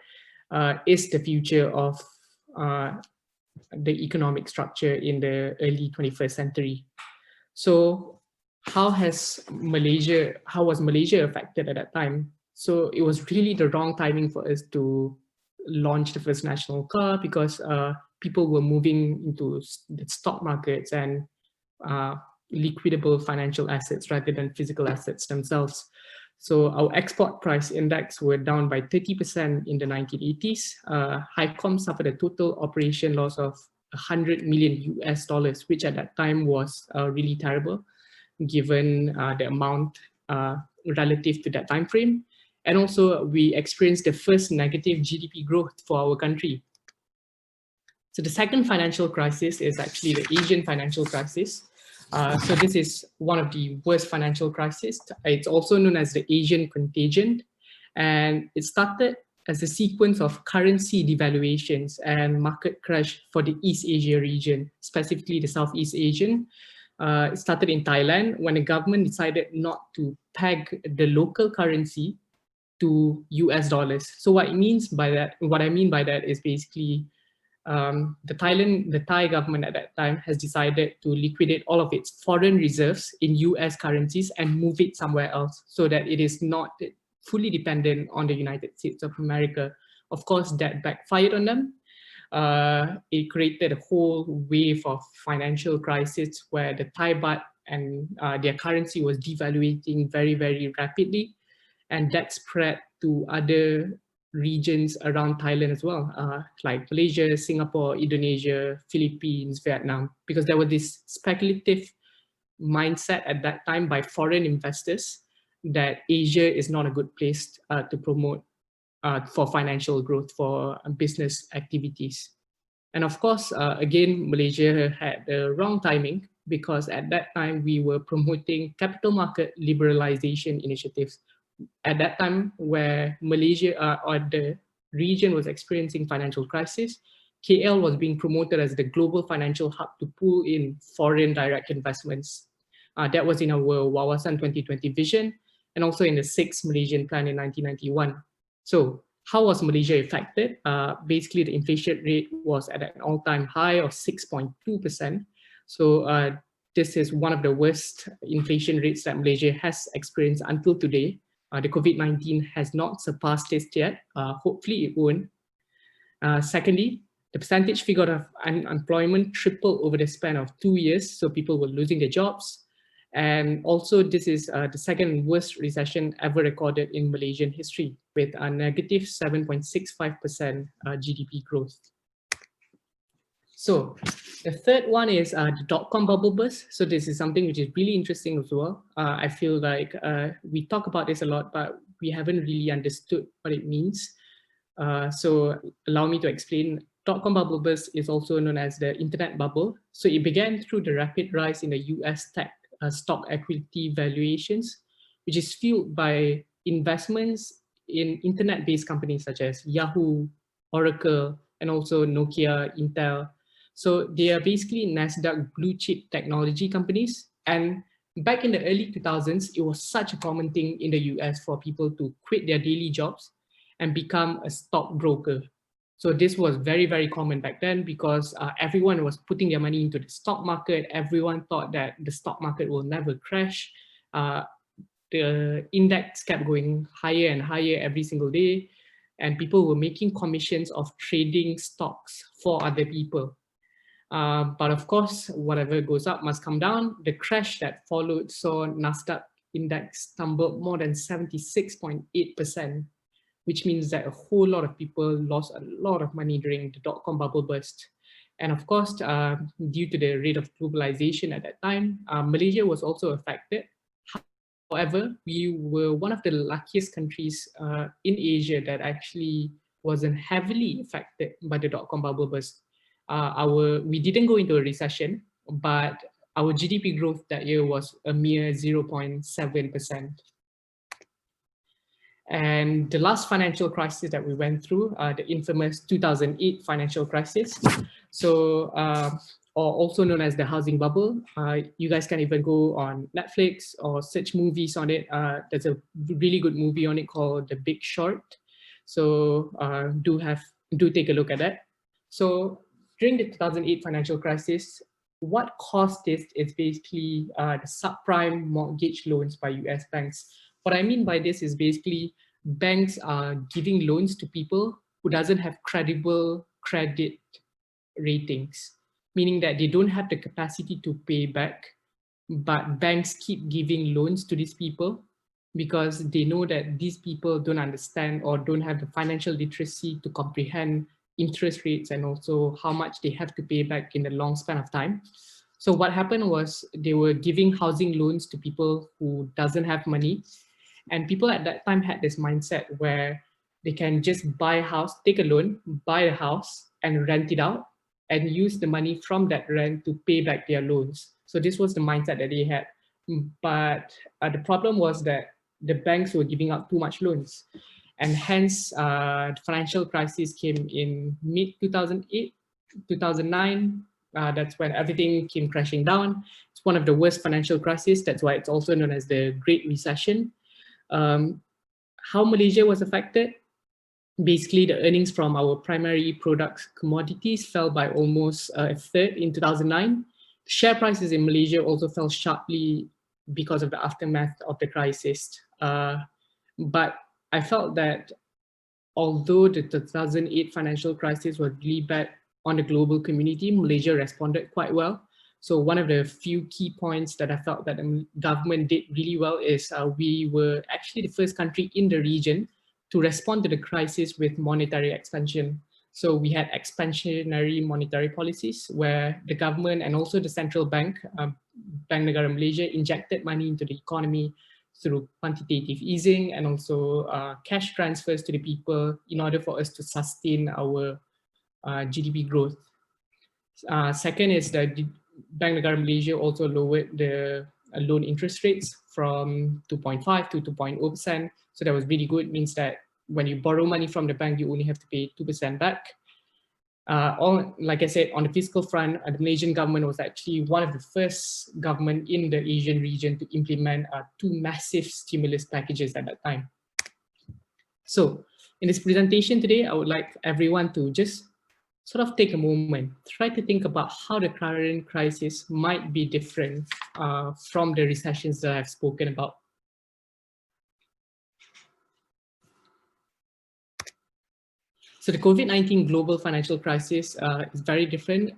is the future of the economic structure in the early 21st century. So how was Malaysia affected at that time? So it was really the wrong timing for us to launch the first national car, because people were moving into the stock markets and liquidable financial assets rather than physical assets themselves. So our export price index were down by 30% in the 1980s. HICOM suffered a total operation loss of $100 million US, which at that time was really terrible, given the amount relative to that time frame. And also we experienced the first negative GDP growth for our country. So the second financial crisis is actually the Asian financial crisis. So this is one of the worst financial crises. It's also known as the Asian contagion. And it started as a sequence of currency devaluations and market crash for the East Asia region, specifically the Southeast Asian. It started in Thailand when the government decided not to peg the local currency to US dollars. So what I mean by that is basically the Thai government at that time has decided to liquidate all of its foreign reserves in US currencies and move it somewhere else so that it is not fully dependent on the United States of America. Of course, that backfired on them. It created a whole wave of financial crisis where the Thai baht and their currency was devaluating very, very rapidly. And that spread to other regions around Thailand as well, like Malaysia, Singapore, Indonesia, Philippines, Vietnam, because there was this speculative mindset at that time by foreign investors that Asia is not a good place to promote for financial growth, for business activities. And of course, again, Malaysia had the wrong timing because at that time we were promoting capital market liberalization initiatives. At that time where Malaysia or the region was experiencing financial crisis, KL was being promoted as the global financial hub to pull in foreign direct investments. That was in our Wawasan 2020 vision and also in the 6th Malaysian Plan in 1991. So how was Malaysia affected? Basically, the inflation rate was at an all-time high of 6.2%. So this is one of the worst inflation rates that Malaysia has experienced until today. The COVID-19 has not surpassed this yet. Hopefully it won't. Secondly, the percentage figure of unemployment tripled over the span of 2 years. So people were losing their jobs. And also this is the second worst recession ever recorded in Malaysian history with a negative 7.65% GDP growth. So the third one is the dot-com bubble burst. So this is something which is really interesting as well. I feel like we talk about this a lot, but we haven't really understood what it means. So allow me to explain. Dot-com bubble burst is also known as the internet bubble. So it began through the rapid rise in the US tech stock equity valuations, which is fueled by investments in internet-based companies such as Yahoo, Oracle, and also Nokia, Intel. So they are basically NASDAQ blue chip technology companies. And back in the early 2000s, it was such a common thing in the US for people to quit their daily jobs and become a stockbroker. So this was very, very common back then because everyone was putting their money into the stock market. Everyone thought that the stock market will never crash. The index kept going higher and higher every single day. And people were making commissions of trading stocks for other people. But of course, whatever goes up must come down. The crash that followed saw NASDAQ index tumble more than 76.8%, which means that a whole lot of people lost a lot of money during the dot-com bubble burst. And of course, due to the rate of globalization at that time, Malaysia was also affected. However, we were one of the luckiest countries in Asia that actually wasn't heavily affected by the dot-com bubble burst. We didn't go into a recession, but our GDP growth that year was a mere 0.7%. And the last financial crisis that we went through, the infamous 2008 financial crisis, so or also known as the housing bubble. You guys can even go on Netflix or search movies on it. There's a really good movie on it called The Big Short. So do take a look at that. So during the 2008 financial crisis, what caused this is basically the subprime mortgage loans by US banks. What I mean by this is basically banks are giving loans to people who doesn't have credible credit ratings, meaning that they don't have the capacity to pay back, but banks keep giving loans to these people because they know that these people don't understand or don't have the financial literacy to comprehend interest rates and also how much they have to pay back in the long span of time. So what happened was they were giving housing loans to people who doesn't have money. And people at that time had this mindset where they can just buy a house, take a loan, buy a house and rent it out and use the money from that rent to pay back their loans. So this was the mindset that they had. But the problem was that the banks were giving out too much loans. and hence the financial crisis came in mid-2008, 2009. That's when everything came crashing down. It's one of the worst financial crises. That's why it's also known as the Great Recession. How Malaysia was affected? Basically, the earnings from our primary products commodities fell by almost a third in 2009. Share prices in Malaysia also fell sharply because of the aftermath of the crisis. But I felt that although the 2008 financial crisis was really bad on the global community, Malaysia responded quite well. So one of the few key points that I felt that the government did really well is we were actually the first country in the region to respond to the crisis with monetary expansion. So we had expansionary monetary policies where the government and also the central bank, Bank Negara Malaysia, injected money into the economy through quantitative easing and also cash transfers to the people in order for us to sustain our GDP growth. Second is that Bank Negara Malaysia also lowered the loan interest rates from 2.5 to 2.0%. So that was really good. It means that when you borrow money from the bank, you only have to pay 2% back. Like I said, on the fiscal front, the Malaysian government was actually one of the first government in the Asian region to implement 2 massive stimulus packages at that time. So in this presentation today, I would like everyone to just sort of take a moment, try to think about how the current crisis might be different from the recessions that I've spoken about. So the COVID-19 global financial crisis is very different.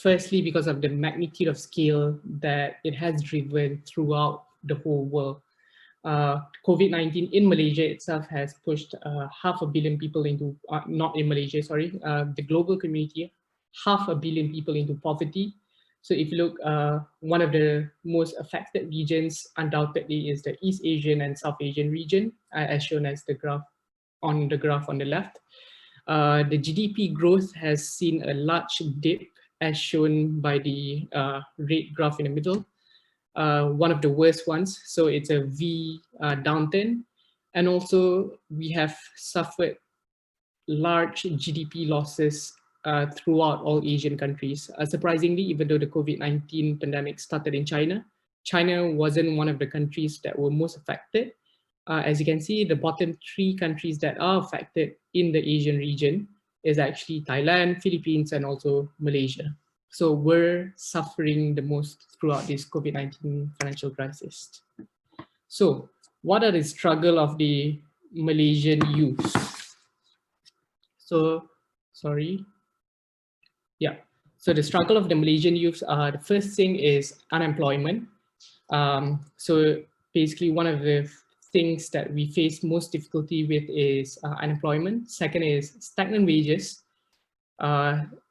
Firstly, because of the magnitude of scale that it has driven throughout the whole world. COVID-19 in Malaysia itself has pushed 500 million people into, not in Malaysia, sorry, the global community, 500 million people into poverty. So if you look, one of the most affected regions undoubtedly is the East Asian and South Asian region, as shown as the graph on the left. The GDP growth has seen a large dip as shown by the red graph in the middle. One of the worst ones, so it's a V downturn. And also we have suffered large GDP losses throughout all Asian countries. Surprisingly, even though the COVID-19 pandemic started in China, China wasn't one of the countries that were most affected. As you can see, the bottom 3 countries that are affected in the Asian region is actually Thailand, Philippines, and also Malaysia. So we're suffering the most throughout this COVID-19 financial crisis. So what are the struggle of the Malaysian youth? So, sorry. Yeah, so the struggle of the Malaysian youth, the first thing is unemployment. So basically one of the things that we face most difficulty with is unemployment. Second is stagnant wages,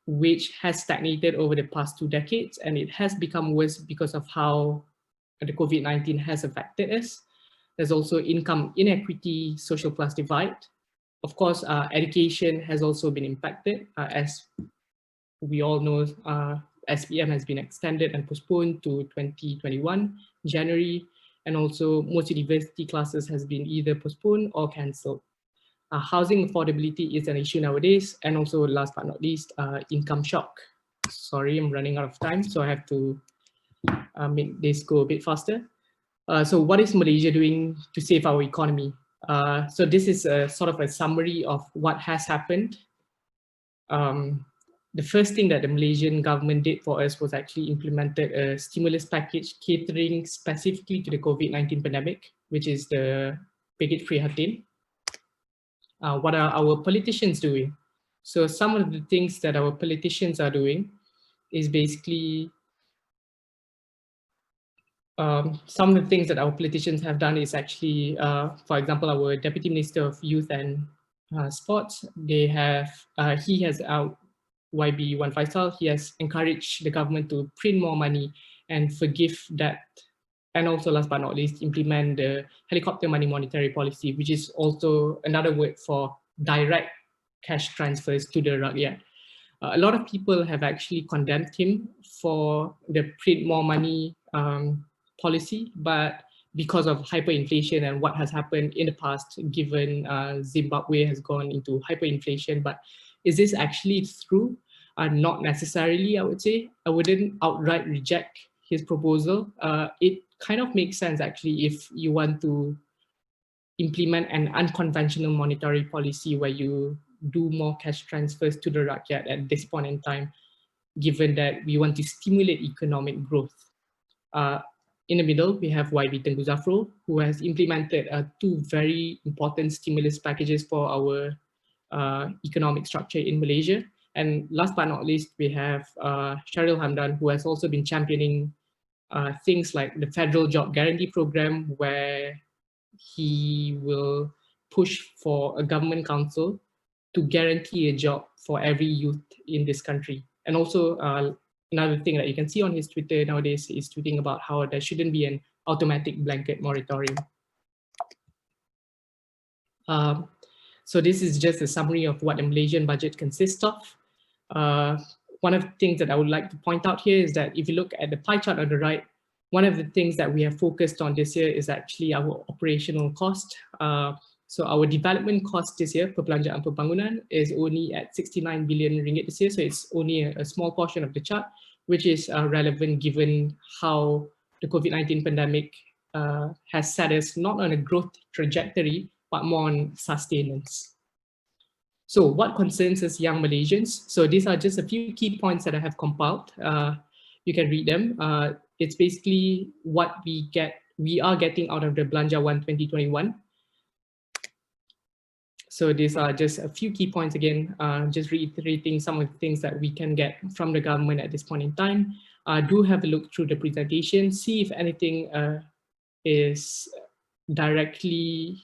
which has stagnated over the past 2 decades, and it has become worse because of how the COVID-19 has affected us. There's also income inequity, social class divide. Of course, education has also been impacted. As we all know, SPM has been extended and postponed to 2021, January, and also most university classes has been either postponed or cancelled. Housing affordability is an issue nowadays, and also last but not least, income shock. Sorry, I'm running out of time, so I have to make this go a bit faster. So what is Malaysia doing to save our economy? So this is a sort of a summary of what has happened. The first thing that the Malaysian government did for us was actually implemented a stimulus package catering specifically to the COVID-19 pandemic, which is the Package Prihatin. What are our politicians doing? So some of the things that our politicians are doing is basically some of the things that our politicians have done is actually, for example, our Deputy Minister of Youth and Sports, they have, he has YB 150, he has encouraged the government to print more money and forgive debt. And also last but not least, implement the helicopter money monetary policy, which is also another word for direct cash transfers to the rakyat. A lot of people have actually condemned him for the print more money policy, but because of hyperinflation and what has happened in the past, given Zimbabwe has gone into hyperinflation. But is this actually true? Not necessarily, I would say. I wouldn't outright reject his proposal. It kind of makes sense, actually, if you want to implement an unconventional monetary policy where you do more cash transfers to the rakyat at this point in time, given that we want to stimulate economic growth. In the middle, we have YB Tengku Zafrul, who has implemented two very important stimulus packages for our economic structure in Malaysia. And last but not least, we have Sharil Hamdan, who has also been championing things like the Federal Job Guarantee Program, where he will push for a government council to guarantee a job for every youth in this country. And also another thing that you can see on his Twitter nowadays is tweeting about how there shouldn't be an automatic blanket moratorium. So this is just a summary of what the Malaysian budget consists of. One of the things that I would like to point out here is that if you look at the pie chart on the right, one of the things that we have focused on this year is actually our operational cost. So our development cost this year, perbelanjaan pembangunan, is only at 69 billion ringgit this year. So it's only a small portion of the chart, which is relevant given how the COVID-19 pandemic has set us not on a growth trajectory, but more on sustenance. So what concerns us young Malaysians? So these are just a few key points that I have compiled. You can read them. It's basically what we are getting out of the Belanja 1 2021. So these are just a few key points again, just reiterating some of the things that we can get from the government at this point in time. Do have a look through the presentation, see if anything is directly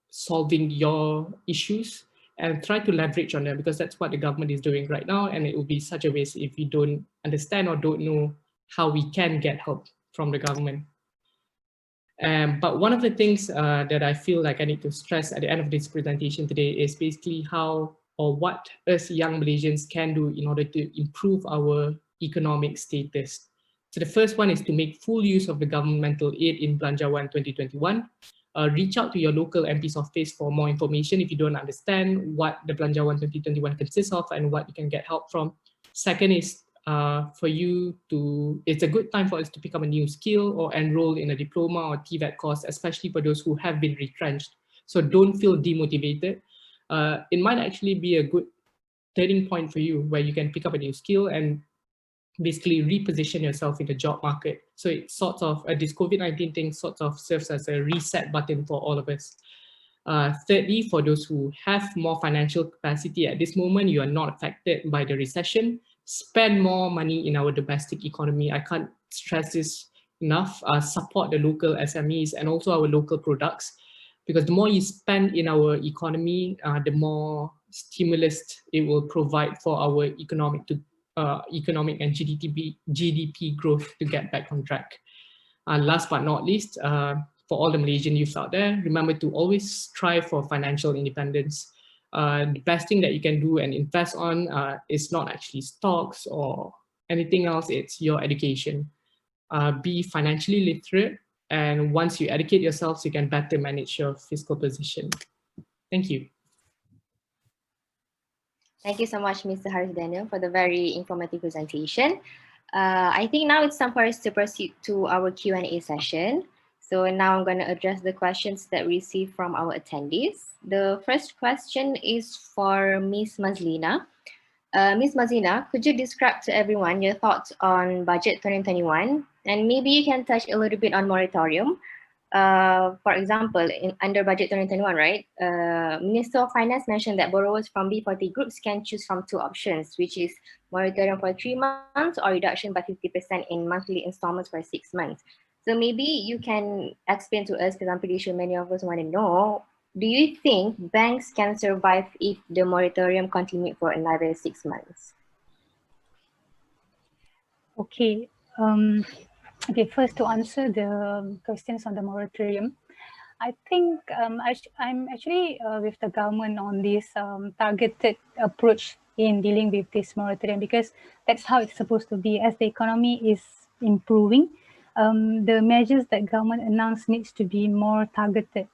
solving your issues, and try to leverage on them, because that's what the government is doing right now, and it will be such a waste if we don't understand or don't know how we can get help from the government. But one of the things that I feel like I need to stress at the end of this presentation today is basically how or what us young Malaysians can do in order to improve our economic status. So the first one is to make full use of the governmental aid in Belanja 1 2021. Reach out to your local MP's office for more information if you don't understand what the Belanja 1 2021 consists of and what you can get help from. Second is it's a good time for us to pick up a new skill or enroll in a diploma or TVET course, especially for those who have been retrenched. So don't feel demotivated. It might actually be a good turning point for you where you can pick up a new skill and basically reposition yourself in the job market. So it sort of, this COVID-19 thing sort of serves as a reset button for all of us. Thirdly, for those who have more financial capacity at this moment, you are not affected by the recession, spend more money in our domestic economy. I can't stress this enough. Support the local SMEs and also our local products, because the more you spend in our economy, the more stimulus it will provide for our economic and GDP growth to get back on track. Last but not least, for all the Malaysian youth out there, remember to always strive for financial independence. The best thing that you can do and invest on is not actually stocks or anything else, it's your education. Be financially literate, and once you educate yourselves, you can better manage your fiscal position. Thank you. Thank you so much, Mr. Haris Daniel, for the very informative presentation. I think now it's time for us to proceed to our Q&A session. So now I'm going to address the questions that we received from our attendees. The first question is for Ms. Mazlina. Ms. Mazlina, could you describe to everyone your thoughts on budget 2021? And maybe you can touch a little bit on moratorium. For example, under budget 2021, right? Minister of Finance mentioned that borrowers from B40 groups can choose from two options, which is moratorium for 3 months or reduction by 50% in monthly installments for 6 months. So maybe you can explain to us, because I'm pretty sure many of us want to know, do you think banks can survive if the moratorium continued for another 6 months? Okay. Okay, first to answer the questions on the moratorium, I think I'm actually with the government on this targeted approach in dealing with this moratorium, because that's how it's supposed to be. As the economy is improving, the measures that government announced needs to be more targeted.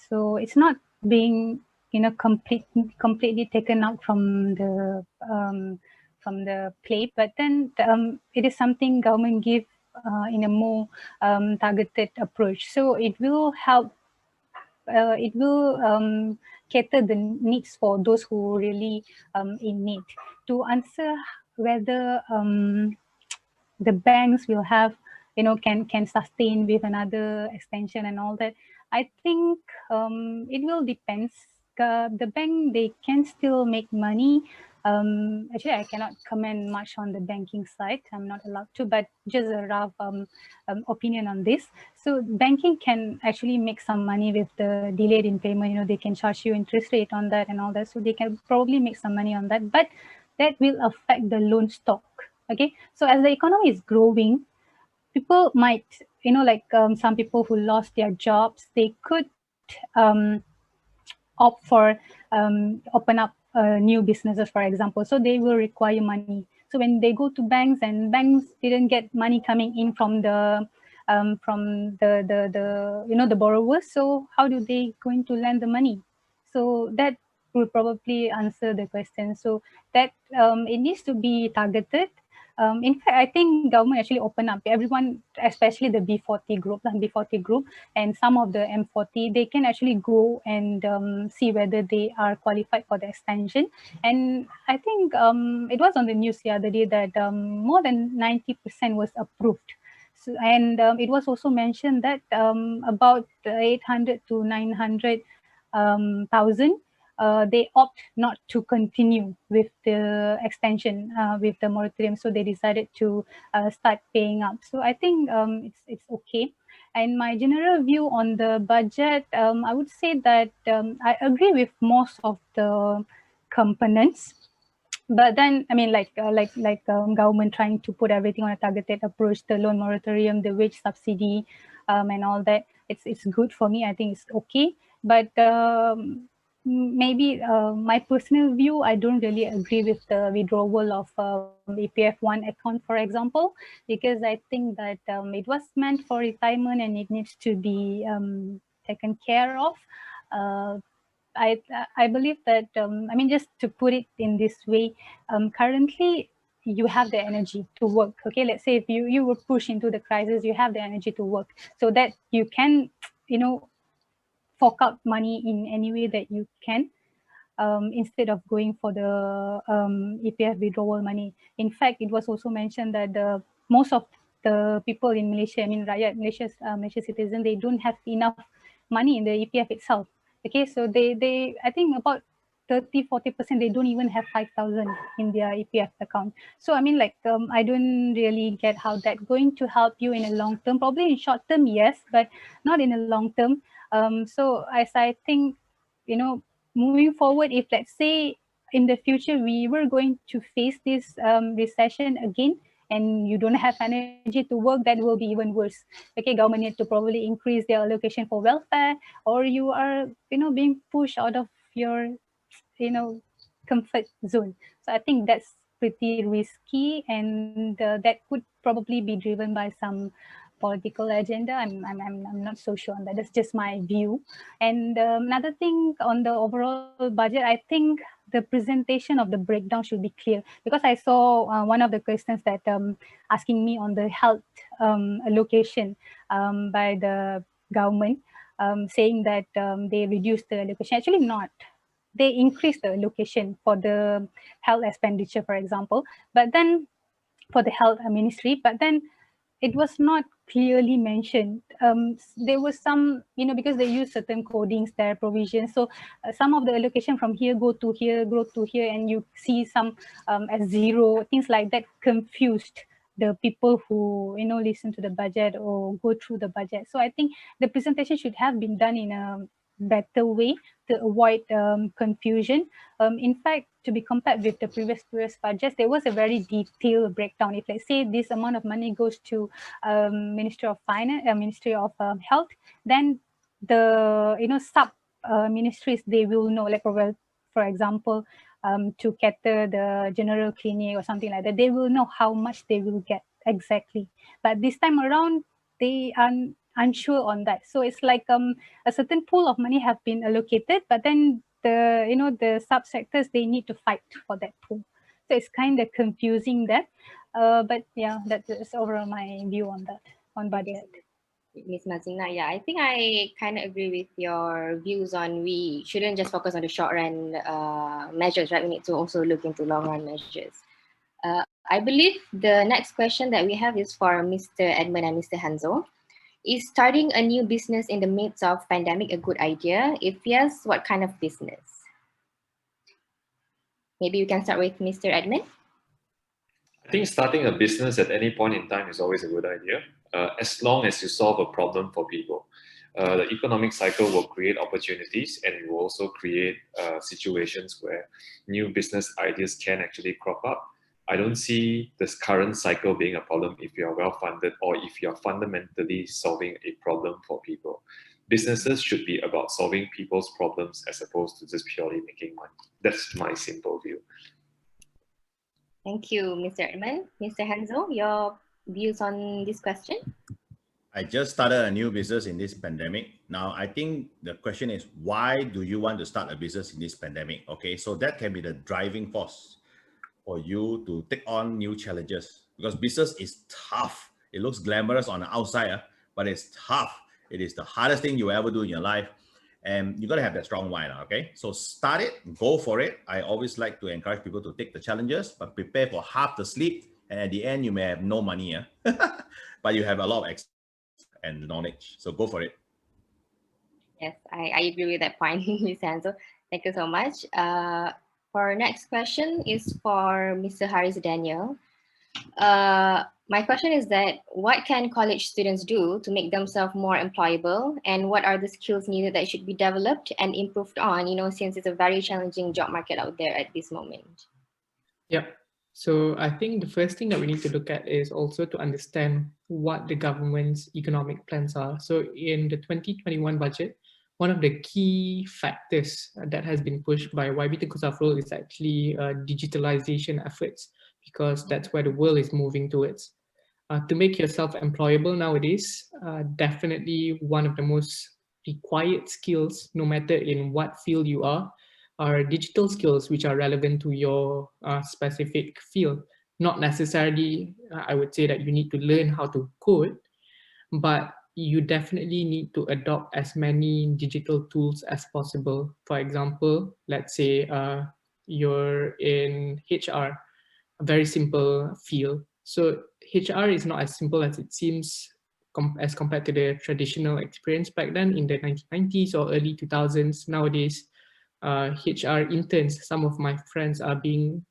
So it's not being, completely taken out from the plate, but then it is something government give in a more targeted approach. So it will help. It will cater the needs for those who really in need. To answer whether the banks will have, can sustain with another extension and all that, I think it will depends. The bank, they can still make money. Actually, I cannot comment much on the banking side. I'm not allowed to, but just a rough opinion on this. So banking can actually make some money with the delayed in payment. They can charge you interest rate on that and all that. So they can probably make some money on that, but that will affect the loan stock. Okay, so as the economy is growing, people might, some people who lost their jobs, they could opt for open up new businesses, for example. So they will require money. So when they go to banks and banks didn't get money coming in from the the borrowers, so how do they going to lend the money? So that will probably answer the question. So that it needs to be targeted. In fact, I think government actually open up everyone, especially the B40 group, and some of the M40, they can actually go and see whether they are qualified for the extension. And I think it was on the news the other day that more than 90% was approved. So, and it was also mentioned that about 800 to 900,000 they opt not to continue with the extension, with the moratorium. So they decided to start paying up. So I think it's okay. And my general view on the budget, I would say that I agree with most of the components. But then, I mean, government trying to put everything on a targeted approach, the loan moratorium, the wage subsidy, and all that, it's good for me. I think it's okay. But maybe my personal view, I don't really agree with the withdrawal of EPF1 account, for example, because I think that it was meant for retirement and it needs to be taken care of. I believe that, I mean, just to put it in this way, currently you have the energy to work. Okay, let's say if you were pushed into the crisis, you have the energy to work so that you can, fork out money in any way that you can, instead of going for the EPF withdrawal money. In fact, it was also mentioned that most of the people in Malaysia, I mean, rakyat Malaysia's Malaysia citizen, they don't have enough money in the EPF itself. Okay, so they I think about 30-40%, they don't even have 5,000 in their EPF account. So I mean, I don't really get how that's going to help you in a long term. Probably in short term, yes, but not in a long term. So as I think, moving forward, if let's say in the future we were going to face this recession again, and you don't have energy to work, that will be even worse. Okay, government need to probably increase their allocation for welfare, or you are, being pushed out of your, comfort zone. So I think that's pretty risky, and that could probably be driven by some political agenda. I'm not so sure on that. That's just my view. And another thing on the overall budget, I think the presentation of the breakdown should be clear, because I saw one of the questions that asking me on the health allocation by the government, saying that they reduced the allocation. Actually not. They increased the allocation for the health expenditure, for example, but then for the health ministry, but then it was not clearly mentioned. There was some, because they use certain codings, their provisions. So some of the allocation from here go to here, go to here, and you see some as zero, things like that confused the people who, listen to the budget or go through the budget. So I think the presentation should have been done in a better way to avoid confusion. In fact, to be compared with the previous budgets, there was a very detailed breakdown. If let's say this amount of money goes to Ministry of Finance, Ministry of Health, then the sub ministries, they will know, like for example, to cater the general clinic or something like that, they will know how much they will get exactly. But this time around, they are unsure on that. So it's like a certain pool of money have been allocated, but then the subsectors, they need to fight for that pool. So it's kind of confusing that. But yeah, that is overall my view on that, on budget. Ms. Mazlina, yeah, I think I kind of agree with your views on we shouldn't just focus on the short run measures, right? We need to also look into long run measures. I believe the next question that we have is for Mr. Edmund and Mr. Hanzo. Is starting a new business in the midst of pandemic a good idea? If yes, what kind of business? Maybe you can start with Mr. Edmund. I think starting a business at any point in time is always a good idea, as long as you solve a problem for people. The economic cycle will create opportunities, and it will also create situations where new business ideas can actually crop up. I don't see this current cycle being a problem if you are well-funded or if you are fundamentally solving a problem for people. Businesses should be about solving people's problems as opposed to just purely making money. That's my simple view. Thank you, Mr. Edmund. Mr. Hanzo, your views on this question? I just started a new business in this pandemic. Now, I think the question is, why do you want to start a business in this pandemic? Okay, so that can be the driving force for you to take on new challenges, because business is tough. It looks glamorous on the outside, but it's tough. It is the hardest thing you ever do in your life. And you got to have that strong mind, okay? So start it, go for it. I always like to encourage people to take the challenges, but prepare for half the sleep. And at the end, you may have no money, but you have a lot of experience and knowledge. So go for it. Yes, I agree with that point, Ms. Hanzo. Thank you so much. For our next question is for Mr. Haris Danial. My question is that what can college students do to make themselves more employable, and what are the skills needed that should be developed and improved on, since it's a very challenging job market out there at this moment? Yeah. So I think the first thing that we need to look at is also to understand what the government's economic plans are. So in the 2021 budget, one of the key factors that has been pushed by YB Tengku Safrul is actually digitalization efforts, because that's where the world is moving towards. To make yourself employable nowadays, definitely one of the most required skills, no matter in what field you are digital skills which are relevant to your specific field. Not necessarily, I would say that you need to learn how to code, but you definitely need to adopt as many digital tools as possible. For example, let's say you're in HR, a very simple field. So HR is not as simple as it seems as compared to the traditional experience back then in the 1990s or early 2000s. Nowadays, HR interns, some of my friends are being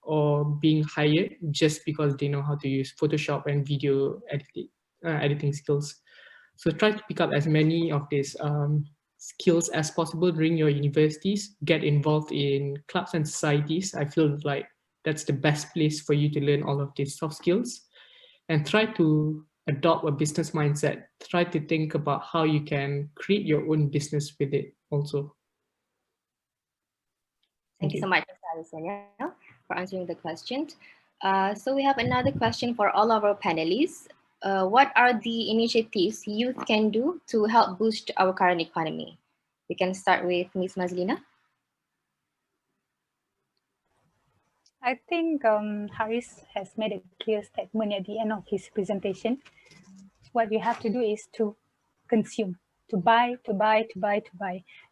hired just because they know how to use Photoshop and video editing skills. So try to pick up as many of these skills as possible during your universities. Get involved in clubs and societies. I feel like that's the best place for you to learn all of these soft skills, and try to adopt a business mindset. Try to think about how you can create your own business with it also. Thank you so much, Mr. Danial, for answering the question. So we have another question for all of our panelists. What are the initiatives youth can do to help boost our current economy? We can start with Ms. Mazlina. I think Haris has made a clear statement at the end of his presentation. What you have to do is to consume, to buy,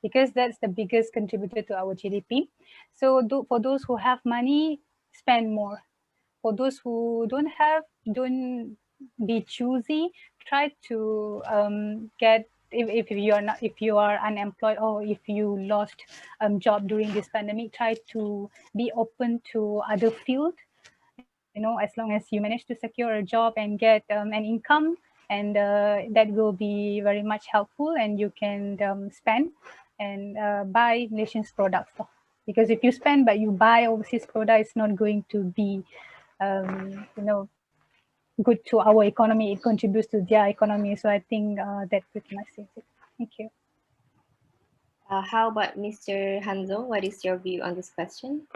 because that's the biggest contributor to our GDP. So for those who have money, spend more. For those who don't have, don't be choosy. Try to get, if you are unemployed, or if you lost job during this pandemic, try to be open to other fields. As long as you manage to secure a job and get an income, and that will be very much helpful, and you can spend and buy Malaysian's products. Because if you spend but you buy overseas product, it's not going to be good to our economy. It contributes to their economy. So I think that pretty much says it. Thank you. How about Mr. Hanzo? What is your view on this question?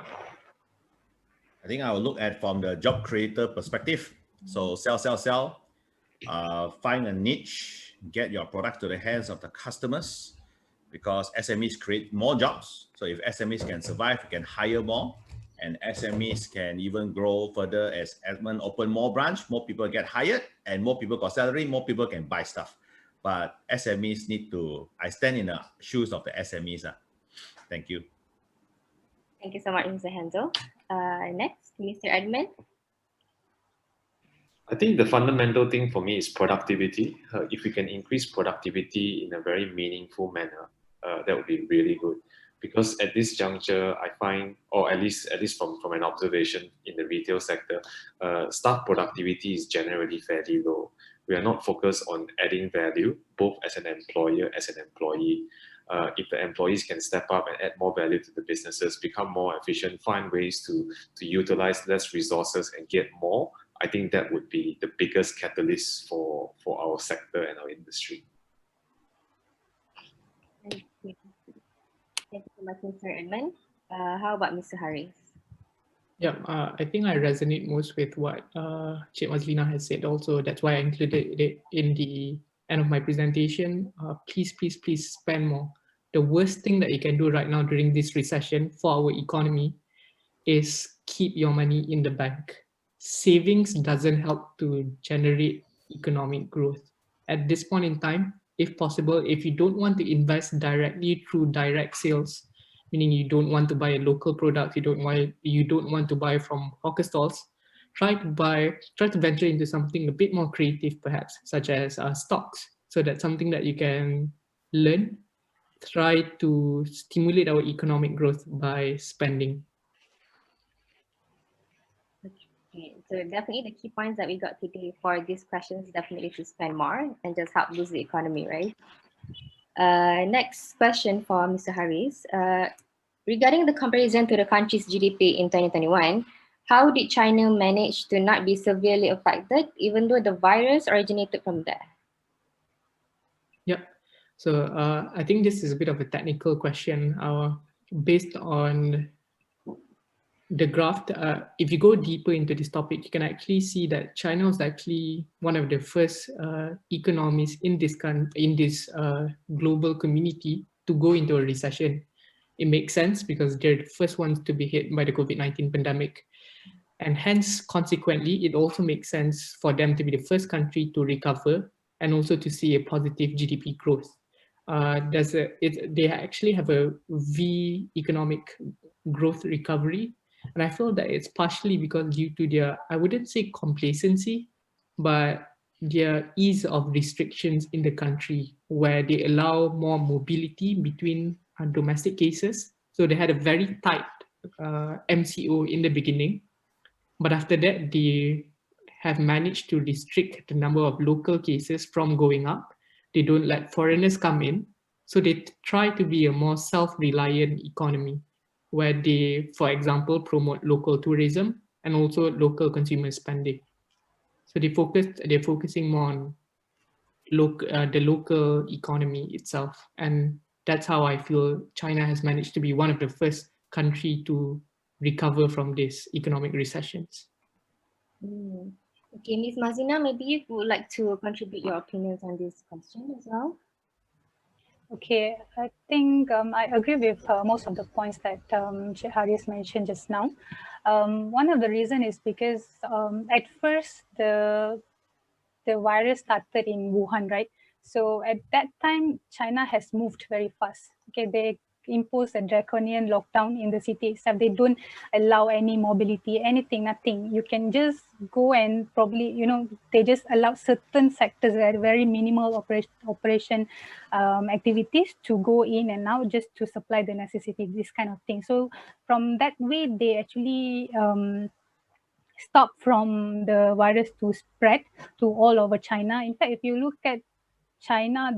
I think I will look at from the job creator perspective. So sell. find a niche, get your product to the hands of the customers, because SMEs create more jobs. So if SMEs can survive, we can hire more, and SMEs can even grow further as Edmund open more branch, more people get hired, and more people got salary, more people can buy stuff. But SMEs need to, I stand in the shoes of the SMEs. Thank you. Thank you so much, Mr. Hanzo. Next, Mr. Edmund. I think the fundamental thing for me is productivity. If we can increase productivity in a very meaningful manner, that would be really good. Because at this juncture, I find, or at least from an observation in the retail sector, staff productivity is generally fairly low. We are not focused on adding value, both as an employer, as an employee. If the employees can step up and add more value to the businesses, become more efficient, find ways to utilize less resources and get more, I think that would be the biggest catalyst for our sector and our industry. Thank you. Thank you so much, Mr. Edmund. How about Mr. Haris? Yeah, I think I resonate most with what Cik Mazlina has said also. That's why I included it in the end of my presentation. Please, please, please spend more. The worst thing that you can do right now during this recession for our economy is keep your money in the bank. Savings doesn't help to generate economic growth. At this point in time, if possible, if you don't want to invest directly through direct sales, meaning you don't want to buy a local product, you don't want to buy from hawker stalls, try to venture into something a bit more creative, perhaps, such as stocks. So that's something that you can learn. Try to stimulate our economic growth by spending. Okay, so definitely the key points that we got today for these questions is definitely to spend more and just help boost the economy, right? Next question for Mr. Haris. Regarding the comparison to the country's GDP in 2021, how did China manage to not be severely affected even though the virus originated from there? Yeah, so I think this is a bit of a technical question. Based on the graph, if you go deeper into this topic, you can actually see that China was actually one of the first economies in this global community to go into a recession. It makes sense because they're the first ones to be hit by the COVID-19 pandemic. And hence, consequently, it also makes sense for them to be the first country to recover and also to see a positive GDP growth. They actually have a V economic growth recovery. And I feel that it's partially because due to their, I wouldn't say complacency, but their ease of restrictions in the country where they allow more mobility between domestic cases. So they had a very tight MCO in the beginning, but after that they have managed to restrict the number of local cases from going up. They don't let foreigners come in. So they try to be a more self-reliant economy where they, for example, promote local tourism and also local consumer spending. So they're focusing more on the local economy itself. And that's how I feel China has managed to be one of the first country to recover from these economic recessions. Okay, Ms. Mazlina, maybe you would like to contribute your opinions on this question as well. Okay, I think I agree with most of the points that Sheikh Haris mentioned just now. One of the reasons is because at first the virus started in Wuhan, right? So at that time, China has moved very fast. Okay, they imposed a draconian lockdown in the city itself. They don't allow any mobility, anything, nothing. You can just go and probably, they just allow certain sectors that are very minimal operation activities to go in and out just to supply the necessity, this kind of thing. So from that way, they actually stop from the virus to spread to all over China. In fact, if you look at China,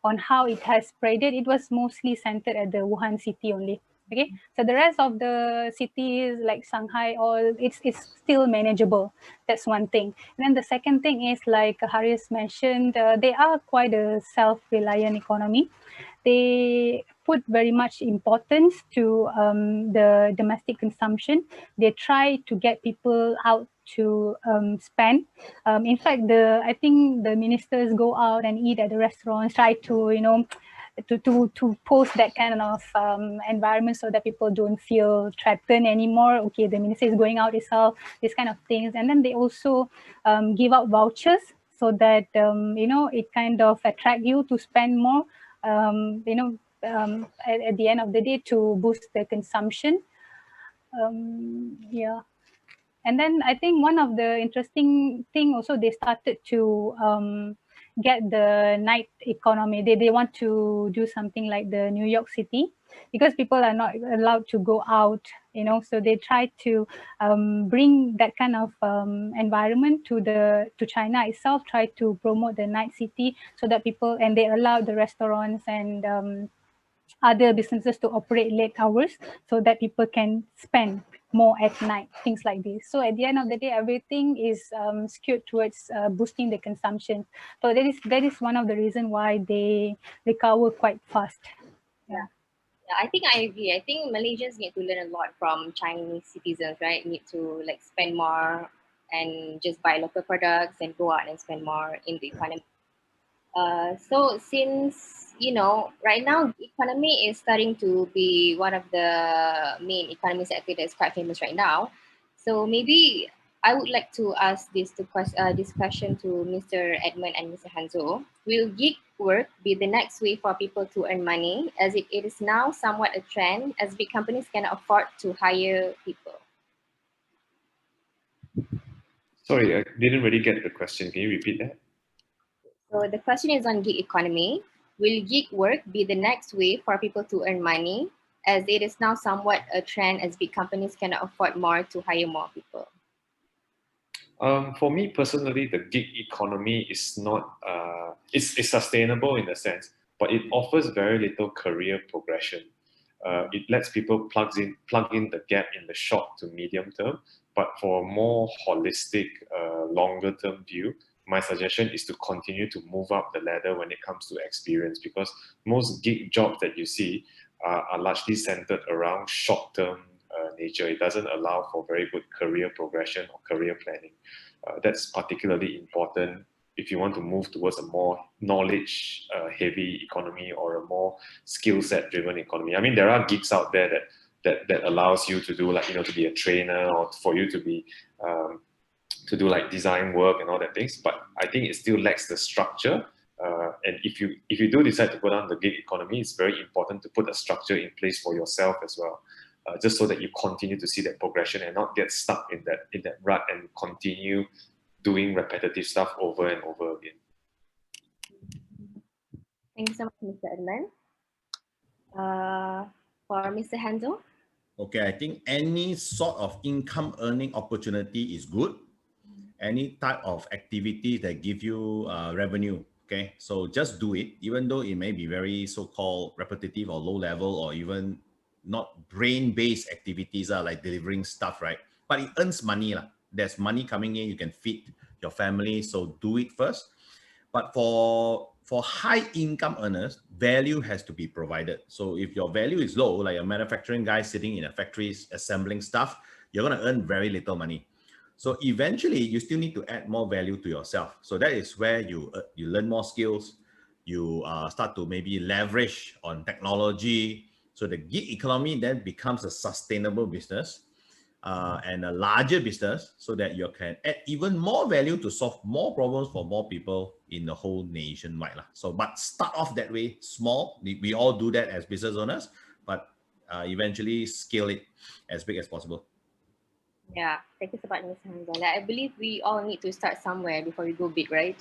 on how it has spreaded, it was mostly centered at the Wuhan city only. Okay, so the rest of the cities like Shanghai, it's still manageable. That's one thing. And then the second thing is, like Haris mentioned, they are quite a self-reliant economy. They put very much importance to the domestic consumption. They try to get people out to spend. In fact, I think the ministers go out and eat at the restaurants, try to, you know, to post that kind of environment so that people don't feel threatened anymore. Okay, the minister is going out itself, these kind of things. And then they also give out vouchers so that, you know, it kind of attract you to spend more, you know, at the end of the day to boost the consumption. Yeah. And then I think one of the interesting thing also, they started to get the night economy. They want to do something like the New York City, because people are not allowed to go out, you know, so they try to bring that kind of environment to China itself, try to promote the night city so that people, and they allow the restaurants and other businesses to operate late hours so that people can spend more at night, things like this. So at the end of the day, everything is skewed towards boosting the consumption. So that is one of the reasons why they recover quite fast. Yeah. Yeah, I think I agree. I think Malaysians need to learn a lot from Chinese citizens, right? Need to like spend more and just buy local products and go out and spend more in the economy. So since, you know, right now economy is starting to be one of the main economy sector that's quite famous right now. So maybe I would like to ask this question to Mr. Edmund and Mr. Hanzo. Will gig work be the next way for people to earn money, as it is now somewhat a trend as big companies cannot afford to hire people? Sorry, I didn't really get the question. Can you repeat that? So the question is on gig economy. Will gig work be the next way for people to earn money, as it is now somewhat a trend as big companies cannot afford more to hire more people? For me personally, the gig economy is not, it's sustainable in a sense, but it offers very little career progression. It lets people plug in the gap in the short to medium term, but for a more holistic, longer term view, my suggestion is to continue to move up the ladder when it comes to experience, because most gig jobs that you see are largely centered around short-term nature. It doesn't allow for very good career progression or career planning. That's particularly important if you want to move towards a more knowledge heavy economy or a more skill set driven economy. I mean, there are gigs out there that allows you to do, like, you know, to be a trainer, or for you to be to do like design work and all that things, but I think it still lacks the structure. And if you do decide to go down the gig economy, it's very important to put a structure in place for yourself as well, just so that you continue to see that progression and not get stuck in that rut and continue doing repetitive stuff over and over again. Thank you so much, Mr. Edmund. For Mr. Hanzo? Okay, I think any sort of income earning opportunity is good. Any type of activity that give you revenue, okay? So just do it, even though it may be very so-called repetitive or low level, or even not brain-based activities like delivering stuff, right? But it earns money. There's money coming in, you can feed your family, so do it first. But for high income earners, value has to be provided. So if your value is low, like a manufacturing guy sitting in a factory assembling stuff, you're going to earn very little money. So eventually you still need to add more value to yourself. So that is where you learn more skills. You start to maybe leverage on technology. So the gig economy then becomes a sustainable business and a larger business, so that you can add even more value to solve more problems for more people in the whole nationwide. So, but start off that way, small. We all do that as business owners, but eventually scale it as big as possible. Yeah, thank you so much, Mr. Hanzo. I believe we all need to start somewhere before we go big, right?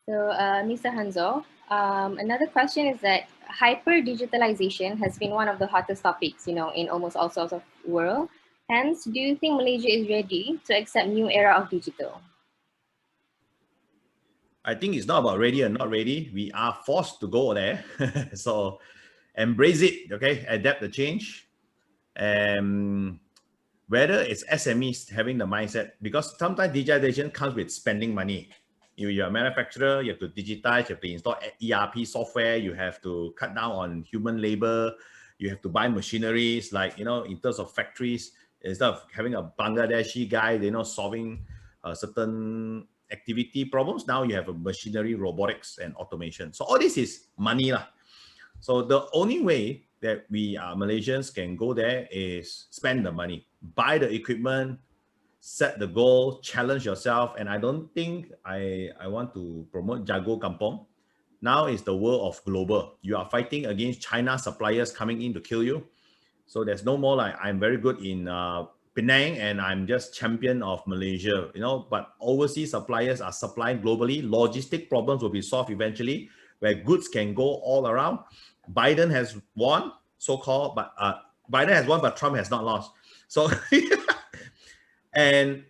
So, Mr. Hanzo, another question is that hyper-digitalization has been one of the hottest topics, you know, in almost all sorts of world. Hence, do you think Malaysia is ready to accept new era of digital? I think it's not about ready or not ready. We are forced to go there. So embrace it, okay? Adapt the change. Whether it's SMEs having the mindset, because sometimes digitalization comes with spending money. You're a manufacturer, you have to digitize, you have to install ERP software, you have to cut down on human labor, you have to buy machineries, like, you know, in terms of factories, instead of having a Bangladeshi guy, you know, solving certain activity problems, now you have a machinery, robotics, and automation. So all this is money lah. So the only way that we Malaysians can go there is spend the money, buy the equipment, set the goal, challenge yourself. And I don't think I want to promote Jago Kampong. Now is the world of global. You are fighting against China suppliers coming in to kill you. So there's no more like I'm very good in Penang and I'm just champion of Malaysia, you know, but overseas suppliers are supplying globally. Logistic problems will be solved eventually, where goods can go all around. Biden has won, so-called, but Biden has won, but Trump has not lost. So and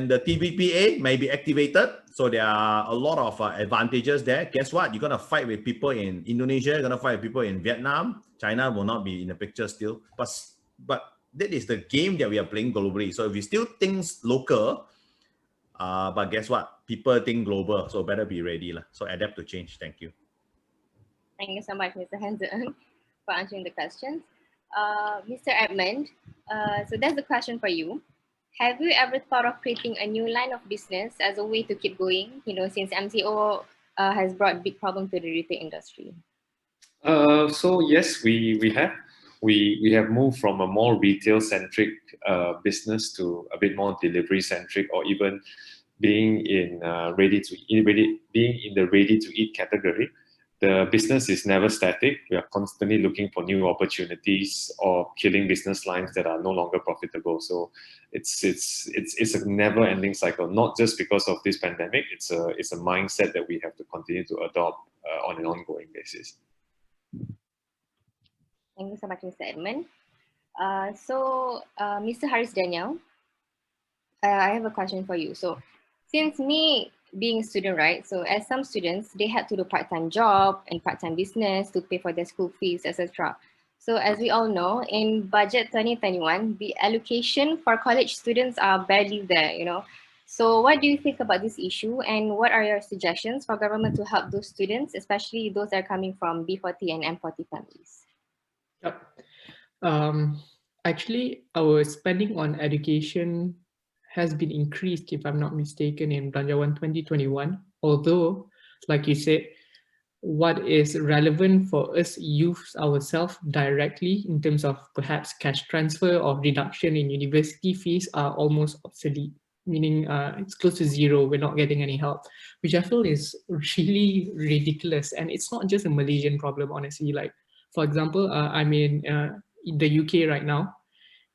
the TVPA may be activated. So there are a lot of advantages there. Guess what? You're going to fight with people in Indonesia. You're going to fight with people in Vietnam. China will not be in the picture still. But that is the game that we are playing globally. So if we still think local, but guess what? People think global. So better be ready. So adapt to change. Thank you. Thank you so much, Mr. Hanzo, for answering the questions. Mr. Edmund, so that's the question for you. Have you ever thought of creating a new line of business as a way to keep going, you know, since MCO has brought big problem to the retail industry? So yes, we have. We have moved from a more retail-centric business to a bit more delivery-centric, or even being in being in the ready-to-eat category. The business is never static. We are constantly looking for new opportunities or killing business lines that are no longer profitable. So it's a never-ending cycle. Not just because of this pandemic. It's a mindset that we have to continue to adopt on an ongoing basis. Thank you so much, Mr. Edmund. Mr. Haris Danial, I have a question for you. So since me being a student, right? So as some students, they had to do part-time job and part-time business to pay for their school fees, etc. So as we all know, in budget 2021, the allocation for college students are barely there, you know. So what do you think about this issue, and what are your suggestions for government to help those students, especially those that are coming from B40 and M40 families? Yep. Actually, our spending on education has been increased, if I'm not mistaken, in Belanjawan 2021. Although, like you said, what is relevant for us youths ourselves directly in terms of perhaps cash transfer or reduction in university fees are almost obsolete, meaning it's close to zero. We're not getting any help, which I feel is really ridiculous. And it's not just a Malaysian problem, honestly. Like, for example, I'm in the UK right now.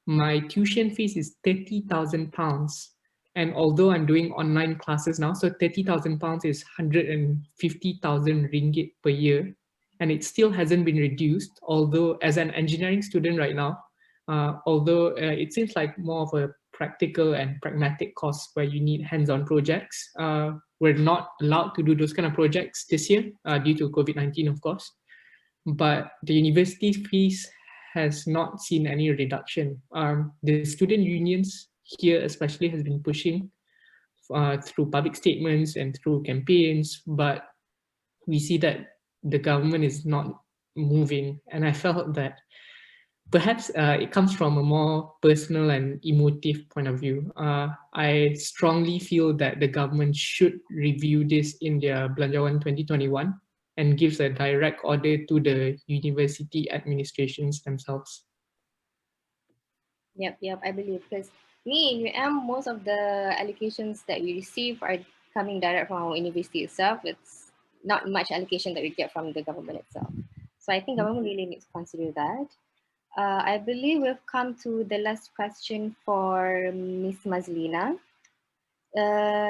My tuition fees is £30,000. And although I'm doing online classes now, so £30,000 is 150,000 ringgit per year. And it still hasn't been reduced, although as an engineering student right now, although it seems like more of a practical and pragmatic course where you need hands-on projects. We're not allowed to do those kind of projects this year due to COVID-19, of course. But the university fees has not seen any reduction. The student unions here especially has been pushing through public statements and through campaigns, but we see that the government is not moving. And I felt that perhaps it comes from a more personal and emotive point of view. I strongly feel that the government should review this in their Belanjawan 2021 and gives a direct order to the university administrations themselves. Yep, I believe, because me in UM, most of the allocations that we receive are coming direct from our university itself. It's not much allocation that we get from the government itself. So I think government really needs to consider that. I believe we've come to the last question for Ms. Mazlina.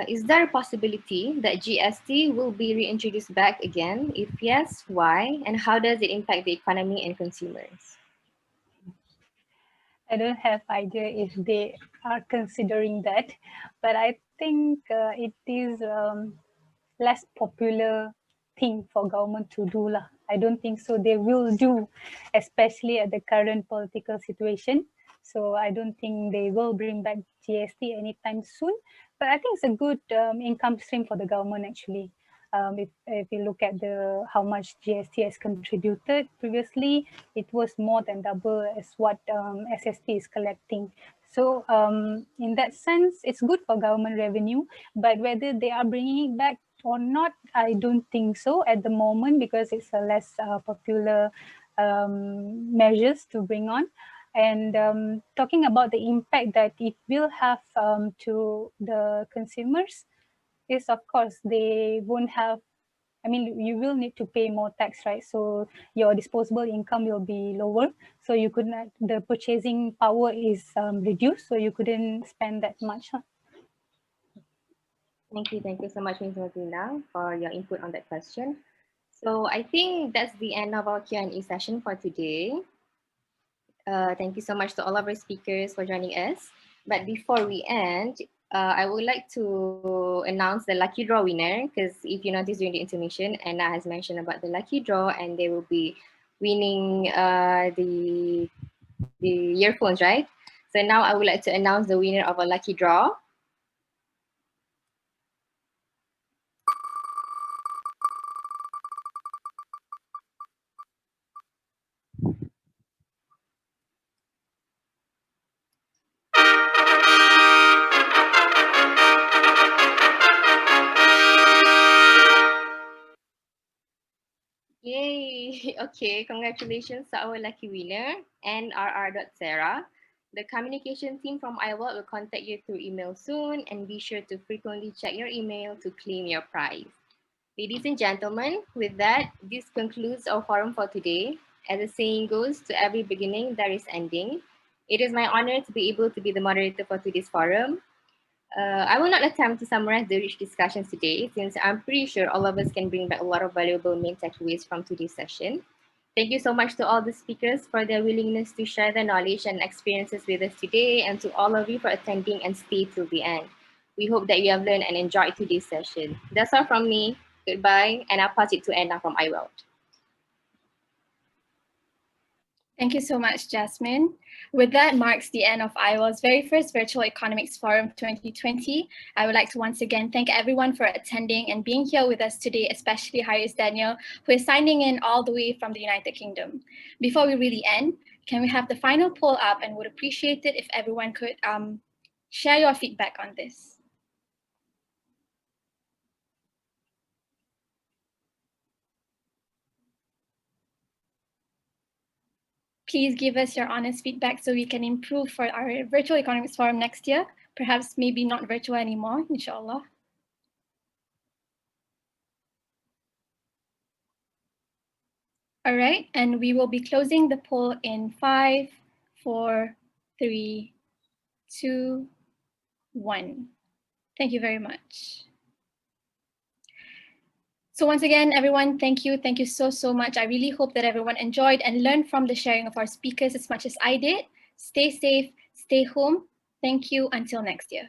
Is there a possibility that GST will be reintroduced back again? If yes, why? And how does it impact the economy and consumers? I don't have idea if they are considering that, but I think it is less popular thing for government to do lah. I don't think so they will do, especially at the current political situation. So I don't think they will bring back GST anytime soon. But I think it's a good income stream for the government actually. If you look at how much GST has contributed previously, it was more than double as what SST is collecting. So in that sense, it's good for government revenue, but whether they are bringing it back or not, I don't think so at the moment, because it's a less popular measures to bring on. And talking about the impact that it will have to the consumers is, of course, they won't have, I mean, you will need to pay more tax, right? So your disposable income will be lower. So you could not, the purchasing power is reduced, so you couldn't spend that much. Thank you so much, Ms. Mazlina, for your input on that question. So I think that's the end of our Q&A session for today. Thank you so much to all of our speakers for joining us. But before we end, I would like to announce the lucky draw winner, because if you notice during the intermission, Anna has mentioned about the lucky draw, and they will be winning the earphones, right? So now I would like to announce the winner of a lucky draw. Yay! Okay, congratulations to our lucky winner, NRR.Sarah. The communication team from I-WELD will contact you through email soon, and be sure to frequently check your email to claim your prize. Ladies and gentlemen, with that, this concludes our forum for today. As the saying goes, to every beginning there is ending. It is my honor to be able to be the moderator for today's forum. I will not attempt to summarize the rich discussions today, since I'm pretty sure all of us can bring back a lot of valuable main takeaways from today's session. Thank you so much to all the speakers for their willingness to share their knowledge and experiences with us today, and to all of you for attending and stay till the end. We hope that you have learned and enjoyed today's session. That's all from me. Goodbye, and I'll pass it to Anna from I-WELD. Thank you so much, Jasmine. With that marks the end of I-WELD's very first Virtual Economics Forum 2020. I would like to once again thank everyone for attending and being here with us today, especially Haris Daniel, who is signing in all the way from the United Kingdom. Before we really end, can we have the final poll up, and would appreciate it if everyone could share your feedback on this. Please give us your honest feedback so we can improve for our Virtual Economics Forum next year. Perhaps maybe not virtual anymore, inshallah. All right, and we will be closing the poll in 5, 4, 3, 2, 1. Thank you very much. So once again, everyone, thank you. Thank you so much. I really hope that everyone enjoyed and learned from the sharing of our speakers as much as I did. Stay safe, stay home. Thank you. Until next year.